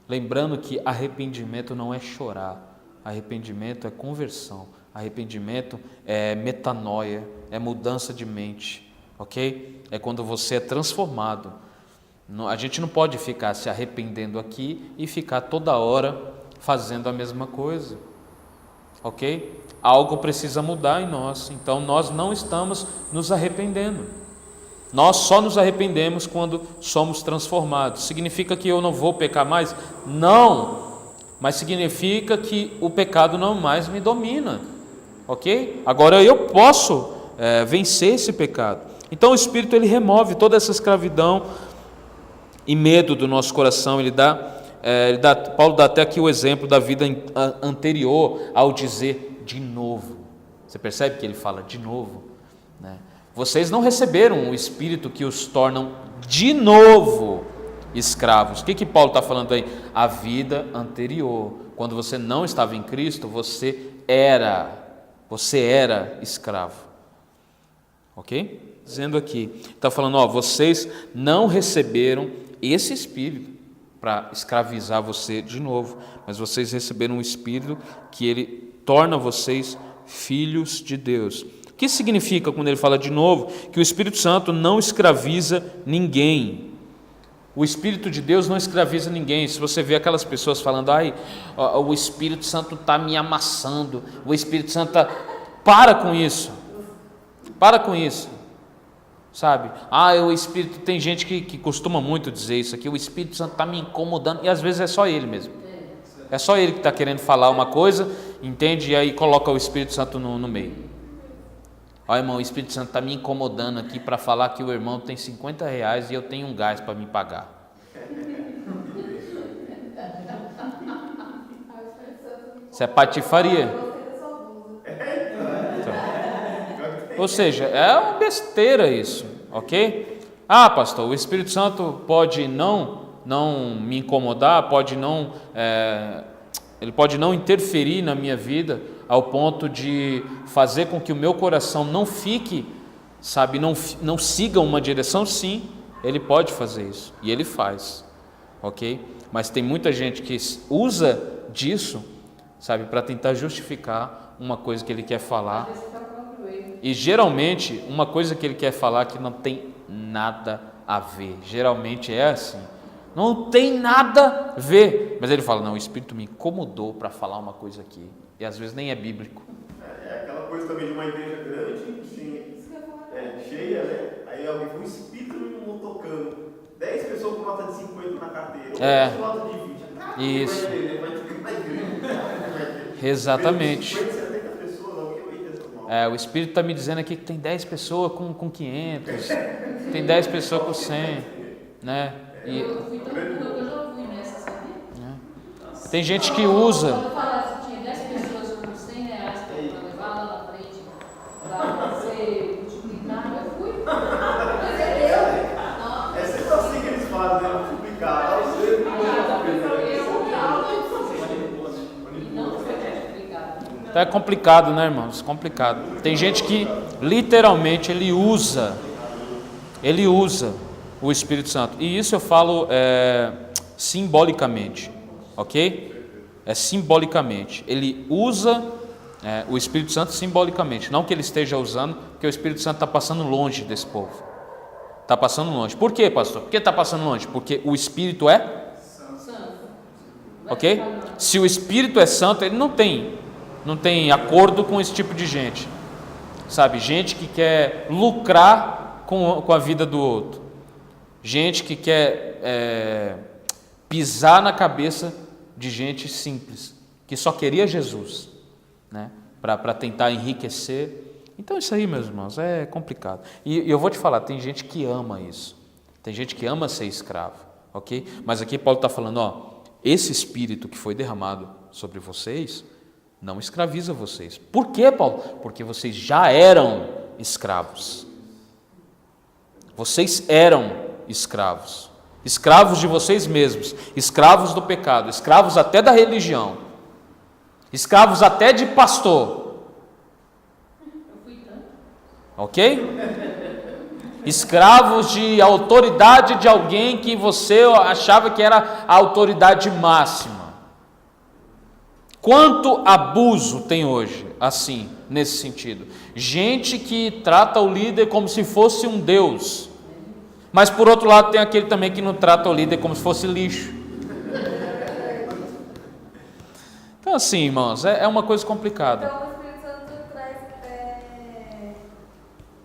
Lembrando que arrependimento não é chorar. Arrependimento é conversão. Arrependimento é metanoia, é mudança de mente, ok? É quando você é transformado. A gente não pode ficar se arrependendo aqui e ficar toda hora fazendo a mesma coisa, ok? Algo precisa mudar em nós, então nós não estamos nos arrependendo. Nós só nos arrependemos quando somos transformados. Significa que eu não vou pecar mais? Não, mas significa que o pecado não mais me domina, ok? Agora eu posso vencer esse pecado. Então o Espírito, ele remove toda essa escravidão e medo do nosso coração. Paulo dá até aqui o exemplo da vida anterior ao dizer de novo. Você percebe que ele fala de novo, né? Vocês não receberam o Espírito que os tornam de novo escravos. O que Paulo está falando aí? A vida anterior. Quando você não estava em Cristo, você era escravo. Ok? Dizendo aqui, está falando, vocês não receberam esse Espírito para escravizar você de novo, mas vocês receberam um Espírito que ele torna vocês filhos de Deus. O que significa quando ele fala de novo? Que o Espírito Santo não escraviza ninguém. O Espírito de Deus não escraviza ninguém. Se você vê aquelas pessoas falando, o Espírito Santo está me amassando, o Espírito Santo está... Para com isso, sabe? O Espírito, tem gente que costuma muito dizer isso aqui, o Espírito Santo está me incomodando, e às vezes é só ele mesmo. É só ele que está querendo falar uma coisa entende? E aí coloca o Espírito Santo no meio. Ó, irmão, o Espírito Santo está me incomodando aqui para falar que o irmão tem R$50 e eu tenho um gás para me pagar. Isso é patifaria. Então, ou seja, é uma besteira isso, ok? Ah, pastor, o Espírito Santo pode não me incomodar, ele pode não interferir na minha vida ao ponto de fazer com que o meu coração não fique, sabe, não siga uma direção. Sim, ele pode fazer isso e ele faz, ok? Mas tem muita gente que usa disso, sabe, para tentar justificar uma coisa que ele quer falar. E geralmente uma coisa que ele quer falar que não tem nada a ver. Geralmente é assim. Não tem nada a ver. Mas ele fala, não, o Espírito me incomodou para falar uma coisa aqui. E às vezes nem é bíblico.
É aquela coisa também de uma igreja grande, assim, cheia, né? Aí alguém com o Espírito me tocando. 10 pessoas com nota de 50 na carteira. Ou nota de 20.
Isso.
Vai ter na igreja.
Exatamente.
50, 70 pessoas, alguém vai ter essa mal.
O Espírito está me dizendo aqui que tem 10 pessoas com 500. Tem 10 pessoas com 100. Né? E,
eu fui tão burra que eu já fui nessa, sabia?
Tem gente que usa.
Quando falaram que tinha 10 pessoas com R$100 para levar lá na frente, para ser multiplicado, eu fui. Mas é Deus.
É sempre assim que eles fazem, né? Multiplicar.
E não foi multiplicado.
Então é complicado, né, irmãos? Complicado. Tem gente que literalmente ele usa o Espírito Santo. E isso eu falo simbolicamente, ok? É simbolicamente. Ele usa o Espírito Santo simbolicamente. Não que ele esteja usando, porque o Espírito Santo está passando longe desse povo. Está passando longe. Por quê, pastor? Por que está passando longe? Porque o Espírito é
Santo.
ok? Se o Espírito é santo, ele não tem acordo com esse tipo de gente. Sabe? Gente que quer lucrar com a vida do outro. Gente que quer pisar na cabeça de gente simples, que só queria Jesus, né? Para tentar enriquecer. Então isso aí, meus irmãos, é complicado. E eu vou te falar, tem gente que ama isso. Tem gente que ama ser escravo, ok? Mas aqui Paulo está falando, esse Espírito que foi derramado sobre vocês, não escraviza vocês. Por quê, Paulo? Porque vocês já eram escravos. Vocês eram escravos, escravos de vocês mesmos, escravos do pecado, escravos até da religião, escravos até de pastor, ok? Escravos de autoridade de alguém que você achava que era a autoridade máxima. Quanto abuso tem hoje, assim, nesse sentido? Gente que trata o líder como se fosse um Deus. Mas por outro lado tem aquele também que não trata o líder como se fosse lixo. Então assim, irmãos, é uma coisa complicada.
Então o Espírito Santo traz,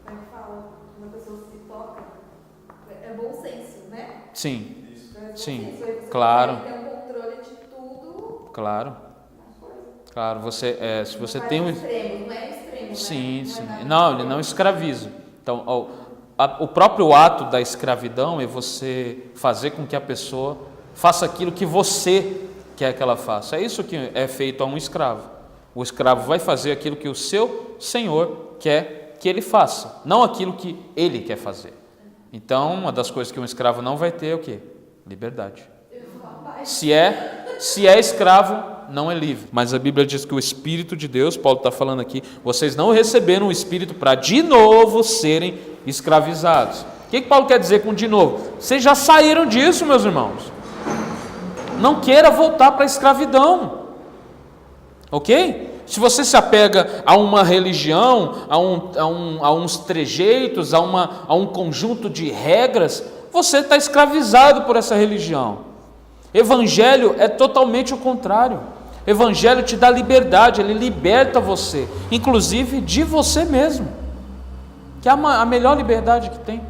como fala, uma pessoa se toca, é bom senso, né?
Sim, sim,
Senso. Aí você
claro.
consegue ter um controle de tudo.
Claro, se você
Não
tem
vai no extremo, não é extremo,
Sim,
né?
sim.
Não, é
Não, ele não escraviza. Então, o próprio ato da escravidão é você fazer com que a pessoa faça aquilo que você quer que ela faça. É isso que é feito a um escravo. O escravo vai fazer aquilo que o seu senhor quer que ele faça, não aquilo que ele quer fazer. Então, uma das coisas que um escravo não vai ter é o quê? Liberdade. Se é escravo, não é livre. Mas a Bíblia diz que o Espírito de Deus, Paulo está falando aqui, vocês não receberam o Espírito para de novo serem escravizados. O que Paulo quer dizer com de novo? Vocês já saíram disso, meus irmãos. Não queira voltar para a escravidão. Ok? Se você se apega a uma religião, a uns trejeitos, a um conjunto de regras, você está escravizado por essa religião. Evangelho é totalmente o contrário. Evangelho te dá liberdade, ele liberta você, inclusive de você mesmo, que é a melhor liberdade que tem.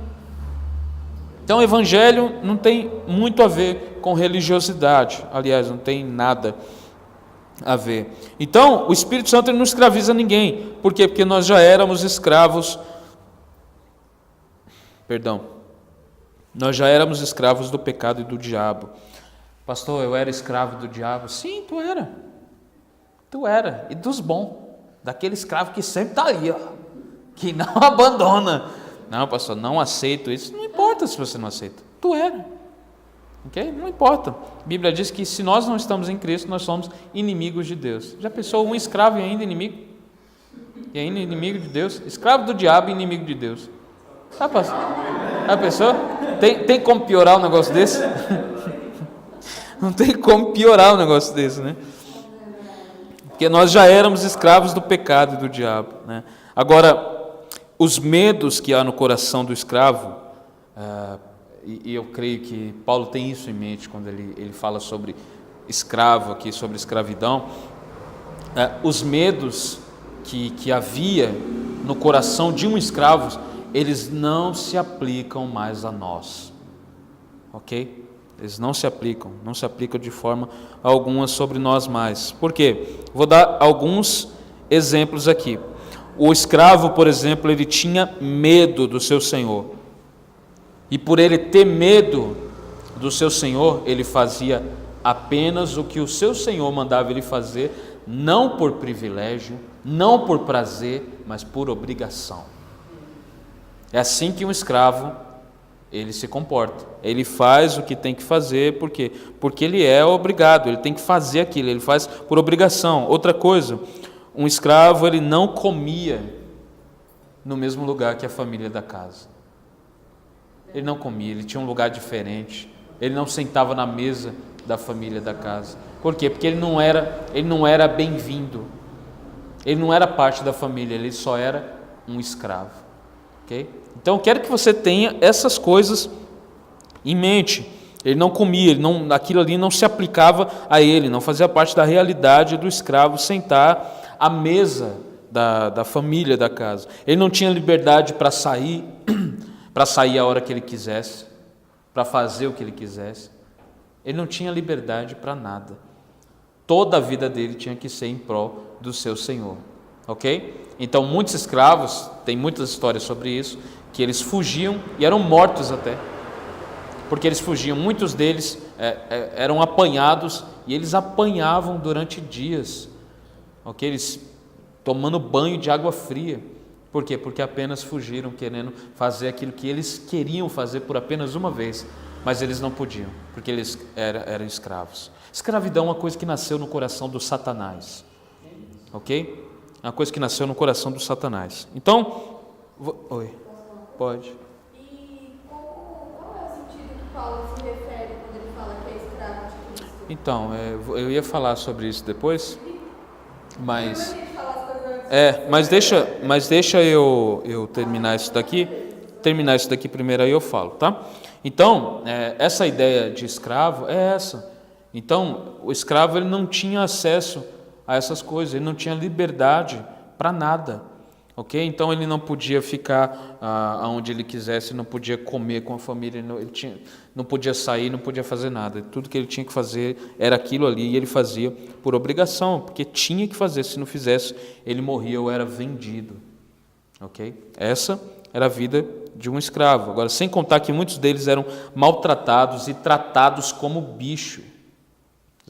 Então o Evangelho não tem muito a ver com religiosidade, aliás, não tem nada. a ver. Então, o Espírito Santo ele não escraviza ninguém. Por quê? Porque nós já éramos escravos. Nós já éramos escravos do pecado e do diabo. Pastor, eu era escravo do diabo? Sim, tu era. Tu era. E dos bons. Daquele escravo que sempre está ali, ó, que não abandona. Não, pastor, não aceito isso. Não importa se você não aceita. Tu era. Ok? Não importa. A Bíblia diz que se nós não estamos em Cristo, nós somos inimigos de Deus. Já pensou um escravo e ainda inimigo? E ainda inimigo de Deus? Escravo do diabo e inimigo de Deus. Ah, pastor? Já pensou? Tem como piorar um negócio desse? Não tem como piorar um negócio desse, né? Porque nós já éramos escravos do pecado e do diabo, né? Agora, os medos que há no coração do escravo, e eu creio que Paulo tem isso em mente quando ele fala sobre escravo aqui, sobre escravidão, os medos que havia no coração de um escravo, eles não se aplicam mais a nós, ok? Eles não se aplicam de forma alguma sobre nós mais. Por quê? Vou dar alguns exemplos aqui. O escravo, por exemplo, ele tinha medo do seu senhor. E por ele ter medo do seu senhor, ele fazia apenas o que o seu senhor mandava ele fazer, não por privilégio, não por prazer, mas por obrigação. É assim que um escravo, ele se comporta. Ele faz o que tem que fazer, por quê? Porque ele é obrigado, ele tem que fazer aquilo, ele faz por obrigação. Outra coisa, um escravo, ele não comia no mesmo lugar que a família da casa. Ele não comia, ele tinha um lugar diferente. Ele não sentava na mesa da família da casa. Por quê? Porque ele não era bem-vindo. Ele não era parte da família, ele só era um escravo. Okay? Então eu quero que você tenha essas coisas em mente. Ele não comia, aquilo ali não se aplicava a ele, não fazia parte da realidade do escravo sentar à mesa da família da casa. Ele não tinha liberdade para sair a hora que ele quisesse, para fazer o que ele quisesse. Ele não tinha liberdade para nada. Toda a vida dele tinha que ser em prol do seu senhor. Ok? Então muitos escravos, tem muitas histórias sobre isso, que eles fugiam e eram mortos até, porque eles fugiam. Muitos deles eram apanhados, e eles apanhavam durante dias, ok? Eles tomando banho de água fria. Por quê? Porque apenas fugiram querendo fazer aquilo que eles queriam fazer por apenas uma vez, mas eles não podiam, porque eles eram escravos. Escravidão é uma coisa que nasceu no coração do Satanás, ok? É uma coisa que nasceu no coração do Satanás. Então, oi, pode.
E qual é o sentido que Paulo se refere quando ele fala que é escravo de Cristo?
Então, eu ia falar sobre isso depois, mas deixa eu terminar isso daqui primeiro, aí eu falo, tá? Então, essa ideia de escravo é essa. Então, o escravo ele não tinha acesso a essas coisas, ele não tinha liberdade para nada, ok? Então ele não podia ficar aonde ele quisesse, não podia comer com a família, não podia sair, não podia fazer nada. Tudo que ele tinha que fazer era aquilo ali, e ele fazia por obrigação, porque tinha que fazer. Se não fizesse, ele morria ou era vendido, ok? Essa era a vida de um escravo. Agora, sem contar que muitos deles eram maltratados e tratados como bicho.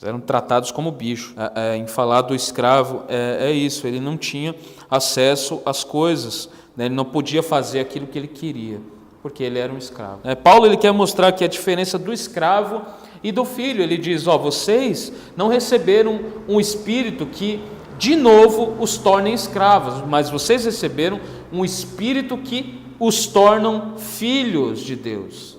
Eram tratados como bicho. Em falar do escravo, é isso, ele não tinha acesso às coisas, né? Ele não podia fazer aquilo que ele queria, porque ele era um escravo. Paulo ele quer mostrar aqui a diferença do escravo e do filho. Ele diz, vocês não receberam um espírito que de novo os tornem escravos, mas vocês receberam um espírito que os tornam filhos de Deus.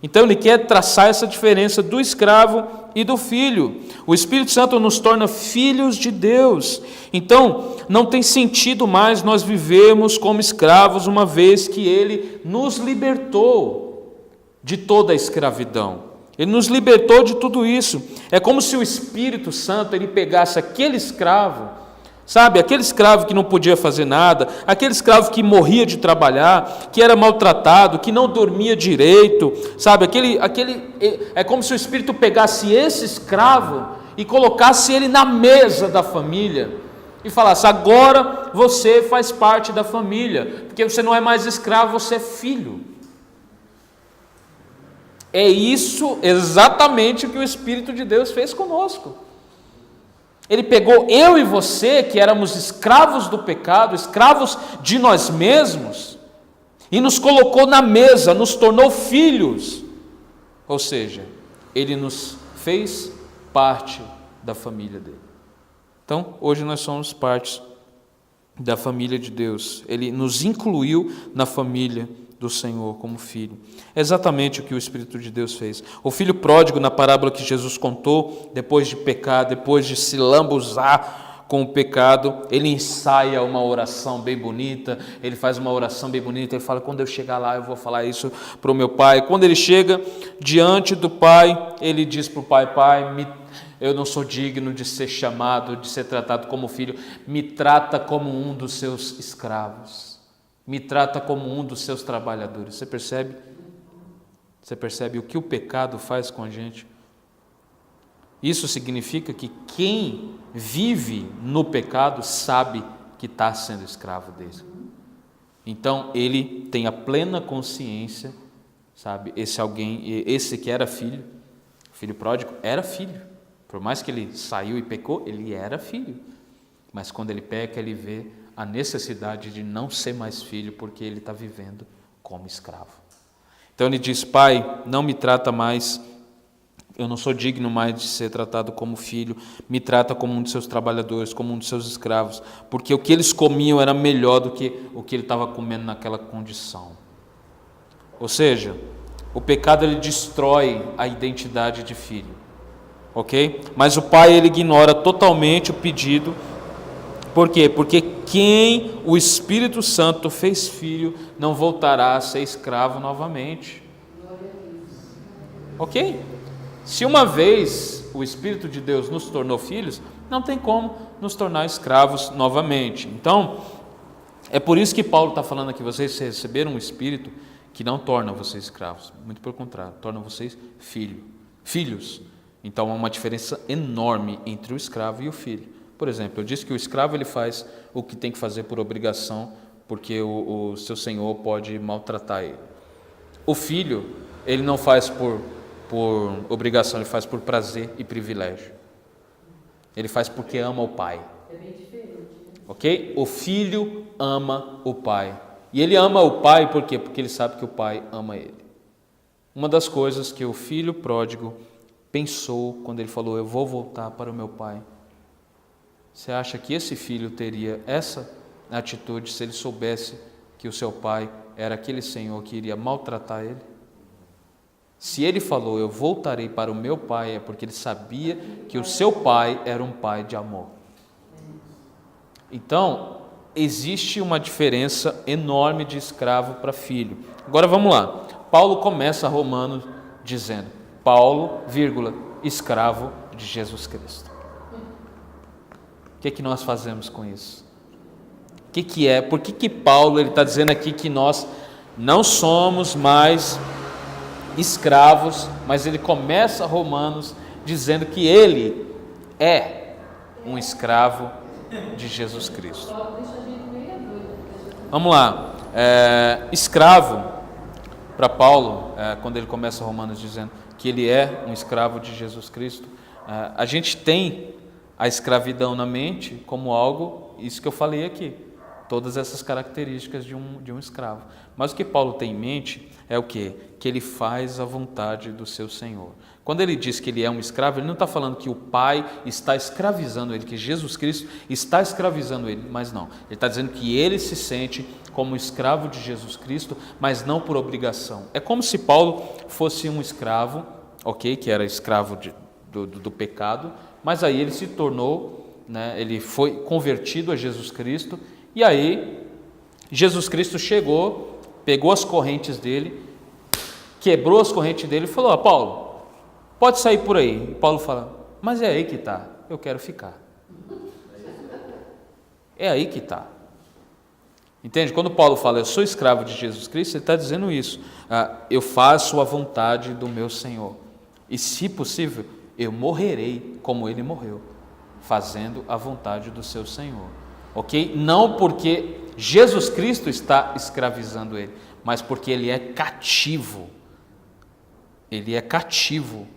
Então ele quer traçar essa diferença do escravo e do filho. O Espírito Santo nos torna filhos de Deus. Então não tem sentido mais nós vivermos como escravos, uma vez que Ele nos libertou de toda a escravidão. Ele nos libertou de tudo isso. É como se o Espírito Santo ele pegasse aquele escravo, sabe, aquele escravo que não podia fazer nada, aquele escravo que morria de trabalhar, que era maltratado, que não dormia direito, sabe, é como se o Espírito pegasse esse escravo e colocasse ele na mesa da família e falasse: agora você faz parte da família, porque você não é mais escravo, você é filho. É isso exatamente o que o Espírito de Deus fez conosco. Ele pegou eu e você, que éramos escravos do pecado, escravos de nós mesmos, e nos colocou na mesa, nos tornou filhos. Ou seja, Ele nos fez parte da família dele. Então, hoje nós somos parte da família de Deus. Ele nos incluiu na família do Senhor como filho. É exatamente o que o Espírito de Deus fez. O filho pródigo, na parábola que Jesus contou, depois de pecar, depois de se lambuzar com o pecado, ele ensaia uma oração bem bonita, ele faz uma oração bem bonita, ele fala: quando eu chegar lá eu vou falar isso para o meu pai. Quando ele chega diante do pai, ele diz para o pai: pai, eu não sou digno de ser chamado, de ser tratado como filho, me trata como um dos seus escravos. Me trata como um dos seus trabalhadores. Você percebe? Você percebe o que o pecado faz com a gente? Isso significa que quem vive no pecado sabe que está sendo escravo dele. Então ele tem a plena consciência, sabe? Esse que era filho, filho pródigo, era filho. Por mais que ele saiu e pecou, ele era filho. Mas quando ele peca, ele vê a necessidade de não ser mais filho, porque ele está vivendo como escravo. Então ele diz: pai, não me trata mais, eu não sou digno mais de ser tratado como filho, me trata como um de seus trabalhadores, como um de seus escravos, porque o que eles comiam era melhor do que o que ele estava comendo naquela condição. Ou seja, o pecado ele destrói a identidade de filho, ok? Mas o pai ele ignora totalmente o pedido. Por quê? Porque quem o Espírito Santo fez filho não voltará a ser escravo novamente. Ok? Se uma vez o Espírito de Deus nos tornou filhos, não tem como nos tornar escravos novamente. Então, é por isso que Paulo está falando aqui: vocês receberam um Espírito que não torna vocês escravos, muito pelo contrário, torna vocês filhos. Então há uma diferença enorme entre o escravo e o filho. Por exemplo, eu disse que o escravo ele faz o que tem que fazer por obrigação, porque o seu senhor pode maltratar ele. O filho, ele não faz por obrigação, ele faz por prazer e privilégio. Ele faz porque ama o pai.
É bem diferente.
Ok? O filho ama o pai. E ele ama o pai por quê? Porque ele sabe que o pai ama ele. Uma das coisas que o filho pródigo pensou quando ele falou: eu vou voltar para o meu pai. Você acha que esse filho teria essa atitude se ele soubesse que o seu pai era aquele senhor que iria maltratar ele? Se ele falou: eu voltarei para o meu pai, é porque ele sabia que o seu pai era um pai de amor. Então, existe uma diferença enorme de escravo para filho. Agora vamos lá. Paulo começa Romanos dizendo: Paulo, escravo de Jesus Cristo. O que nós fazemos com isso? Que é? Por que Paulo está dizendo aqui que nós não somos mais escravos, mas ele começa Romanos dizendo que ele é um escravo de Jesus Cristo. Vamos lá. Escravo, para Paulo, quando ele começa Romanos dizendo que ele é um escravo de Jesus Cristo, a gente tem a escravidão na mente como algo, isso que eu falei aqui, todas essas características de um escravo. Mas o que Paulo tem em mente é o quê? Que ele faz a vontade do seu Senhor. Quando ele diz que ele é um escravo, ele não está falando que o Pai está escravizando ele, que Jesus Cristo está escravizando ele, mas não. Ele está dizendo que ele se sente como escravo de Jesus Cristo, mas não por obrigação. É como se Paulo fosse um escravo, ok? Que era escravo do pecado, mas aí ele se tornou, né, ele foi convertido a Jesus Cristo, e aí Jesus Cristo chegou, pegou as correntes dele, quebrou as correntes dele e falou: Paulo, pode sair por aí. E Paulo fala: mas é aí que está, eu quero ficar. É aí que está. Entende? Quando Paulo fala: eu sou escravo de Jesus Cristo, ele está dizendo isso. Eu faço a vontade do meu Senhor. E se possível, eu morrerei como ele morreu, fazendo a vontade do seu Senhor. Ok? Não porque Jesus Cristo está escravizando ele, mas porque ele é cativo. Ele é cativo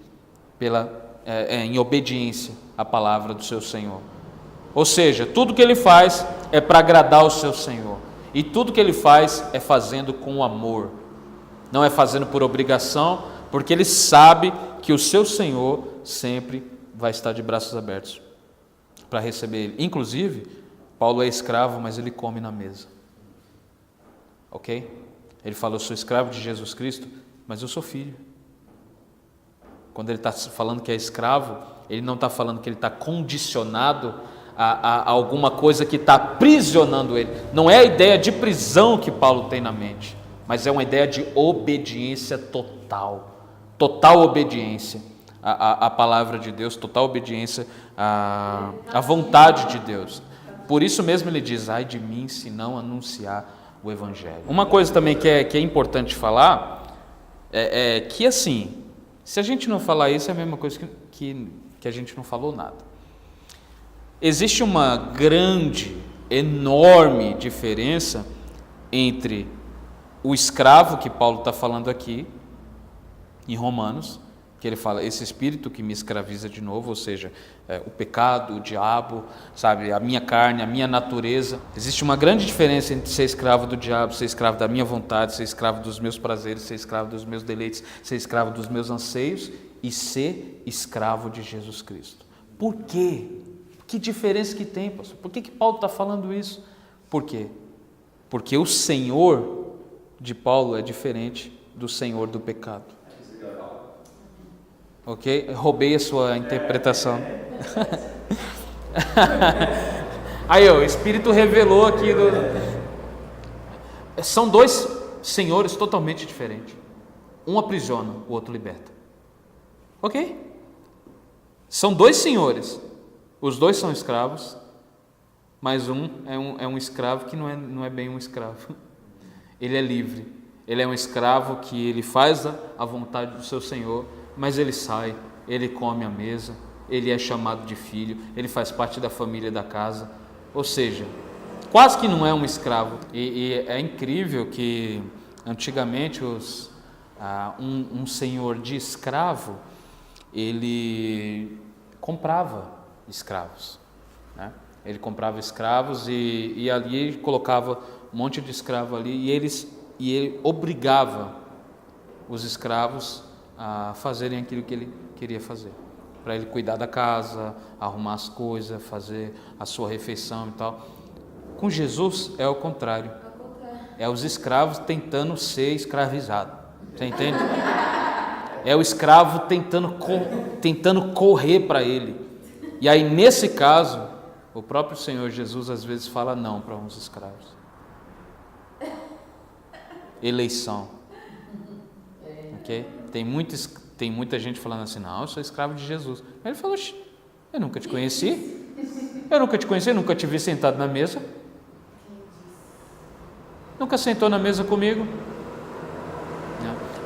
em obediência à palavra do seu Senhor. Ou seja, tudo que ele faz é para agradar o seu Senhor. E tudo que ele faz é fazendo com amor. Não é fazendo por obrigação, porque ele sabe que o seu Senhor sempre vai estar de braços abertos para receber ele. Inclusive, Paulo é escravo, mas ele come na mesa. Ok? Ele fala, eu sou escravo de Jesus Cristo, mas eu sou filho. Quando ele está falando que é escravo, ele não está falando que ele está condicionado a alguma coisa que está aprisionando ele. Não é a ideia de prisão que Paulo tem na mente, mas é uma ideia de obediência total. Total obediência à palavra de Deus, total obediência à vontade de Deus. Por isso mesmo ele diz, ai de mim se não anunciar o Evangelho. Uma coisa também que é importante falar, é que assim, se a gente não falar isso, é a mesma coisa que a gente não falou nada. Existe uma grande, enorme diferença entre o escravo que Paulo está falando aqui, em Romanos, que ele fala, esse espírito que me escraviza de novo, ou seja, o pecado, o diabo, sabe, a minha carne, a minha natureza. Existe uma grande diferença entre ser escravo do diabo, ser escravo da minha vontade, ser escravo dos meus prazeres, ser escravo dos meus deleites, ser escravo dos meus anseios e ser escravo de Jesus Cristo. Por quê? Que diferença que tem, pastor? Por que Paulo está falando isso? Por quê? Porque o Senhor de Paulo é diferente do Senhor do pecado. Ok? Roubei a sua interpretação. Aí, o Espírito revelou aqui. São dois senhores totalmente diferentes. Um aprisiona, o outro liberta. Ok? São dois senhores. Os dois são escravos, mas um é um escravo que não é bem um escravo. Ele é livre. Ele é um escravo que ele faz a vontade do seu Senhor, mas ele sai, ele come à mesa, ele é chamado de filho, ele faz parte da família da casa. Ou seja, quase que não é um escravo. E é incrível que antigamente um senhor de escravo, ele comprava escravos, né? Ele comprava escravos e ali ele colocava um monte de escravo ali e ele obrigava os escravos a fazerem aquilo que ele queria fazer, para ele cuidar da casa, arrumar as coisas, fazer a sua refeição e tal. Com Jesus é o contrário, é os escravos tentando ser escravizados, você entende? É o escravo tentando correr para ele. E aí, nesse caso, o próprio Senhor Jesus às vezes fala não para uns escravos. Eleição. Ok? Tem muita gente falando assim, não, eu sou escravo de Jesus. Aí ele falou, eu nunca te conheci. Nunca te vi sentado na mesa. Nunca sentou na mesa comigo.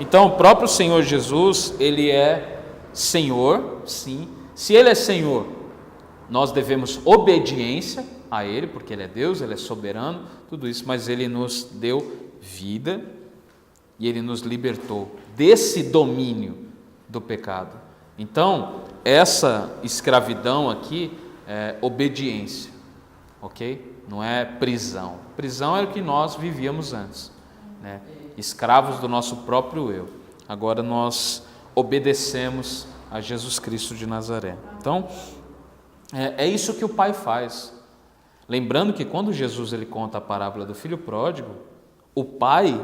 Então, o próprio Senhor Jesus, ele é Senhor, sim. Se ele é Senhor, nós devemos obediência a ele, porque ele é Deus, ele é soberano, tudo isso, mas ele nos deu vida e ele nos libertou desse domínio do pecado. Então, essa escravidão aqui é obediência, ok? Não é prisão. Prisão era o que nós vivíamos antes, né? Escravos do nosso próprio eu. Agora nós obedecemos a Jesus Cristo de Nazaré. Então, é isso que o Pai faz. Lembrando que quando Jesus ele conta a parábola do filho pródigo, o Pai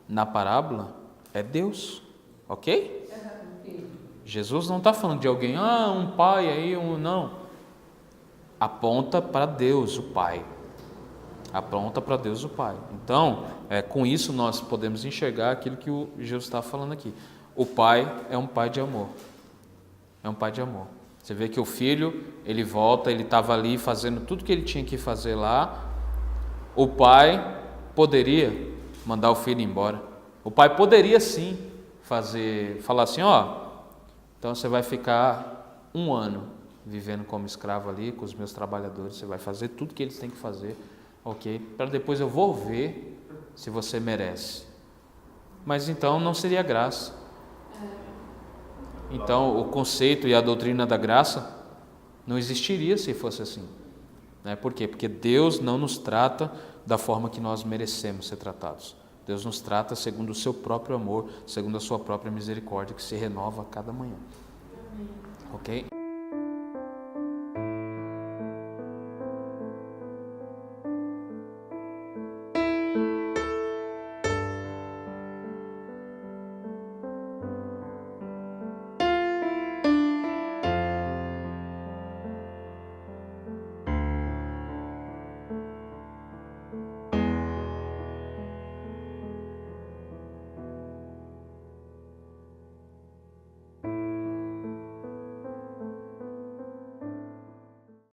na parábola é Deus, ok? Jesus não está falando de alguém, um pai aí, não. Aponta para Deus, o Pai. Aponta para Deus, o Pai. Então, com isso nós podemos enxergar aquilo que o Jesus está falando aqui. O Pai é um Pai de amor. É um Pai de amor. Você vê que o filho, ele volta, ele estava ali fazendo tudo que ele tinha que fazer lá. O pai poderia mandar o filho embora. O pai poderia sim falar assim, então você vai ficar um ano vivendo como escravo ali com os meus trabalhadores, você vai fazer tudo que eles têm que fazer, ok? Para depois eu vou ver se você merece. Mas então não seria graça. Então o conceito e a doutrina da graça não existiria se fosse assim. Por quê? Porque Deus não nos trata da forma que nós merecemos ser tratados. Deus nos trata segundo o seu próprio amor, segundo a sua própria misericórdia, que se renova a cada manhã.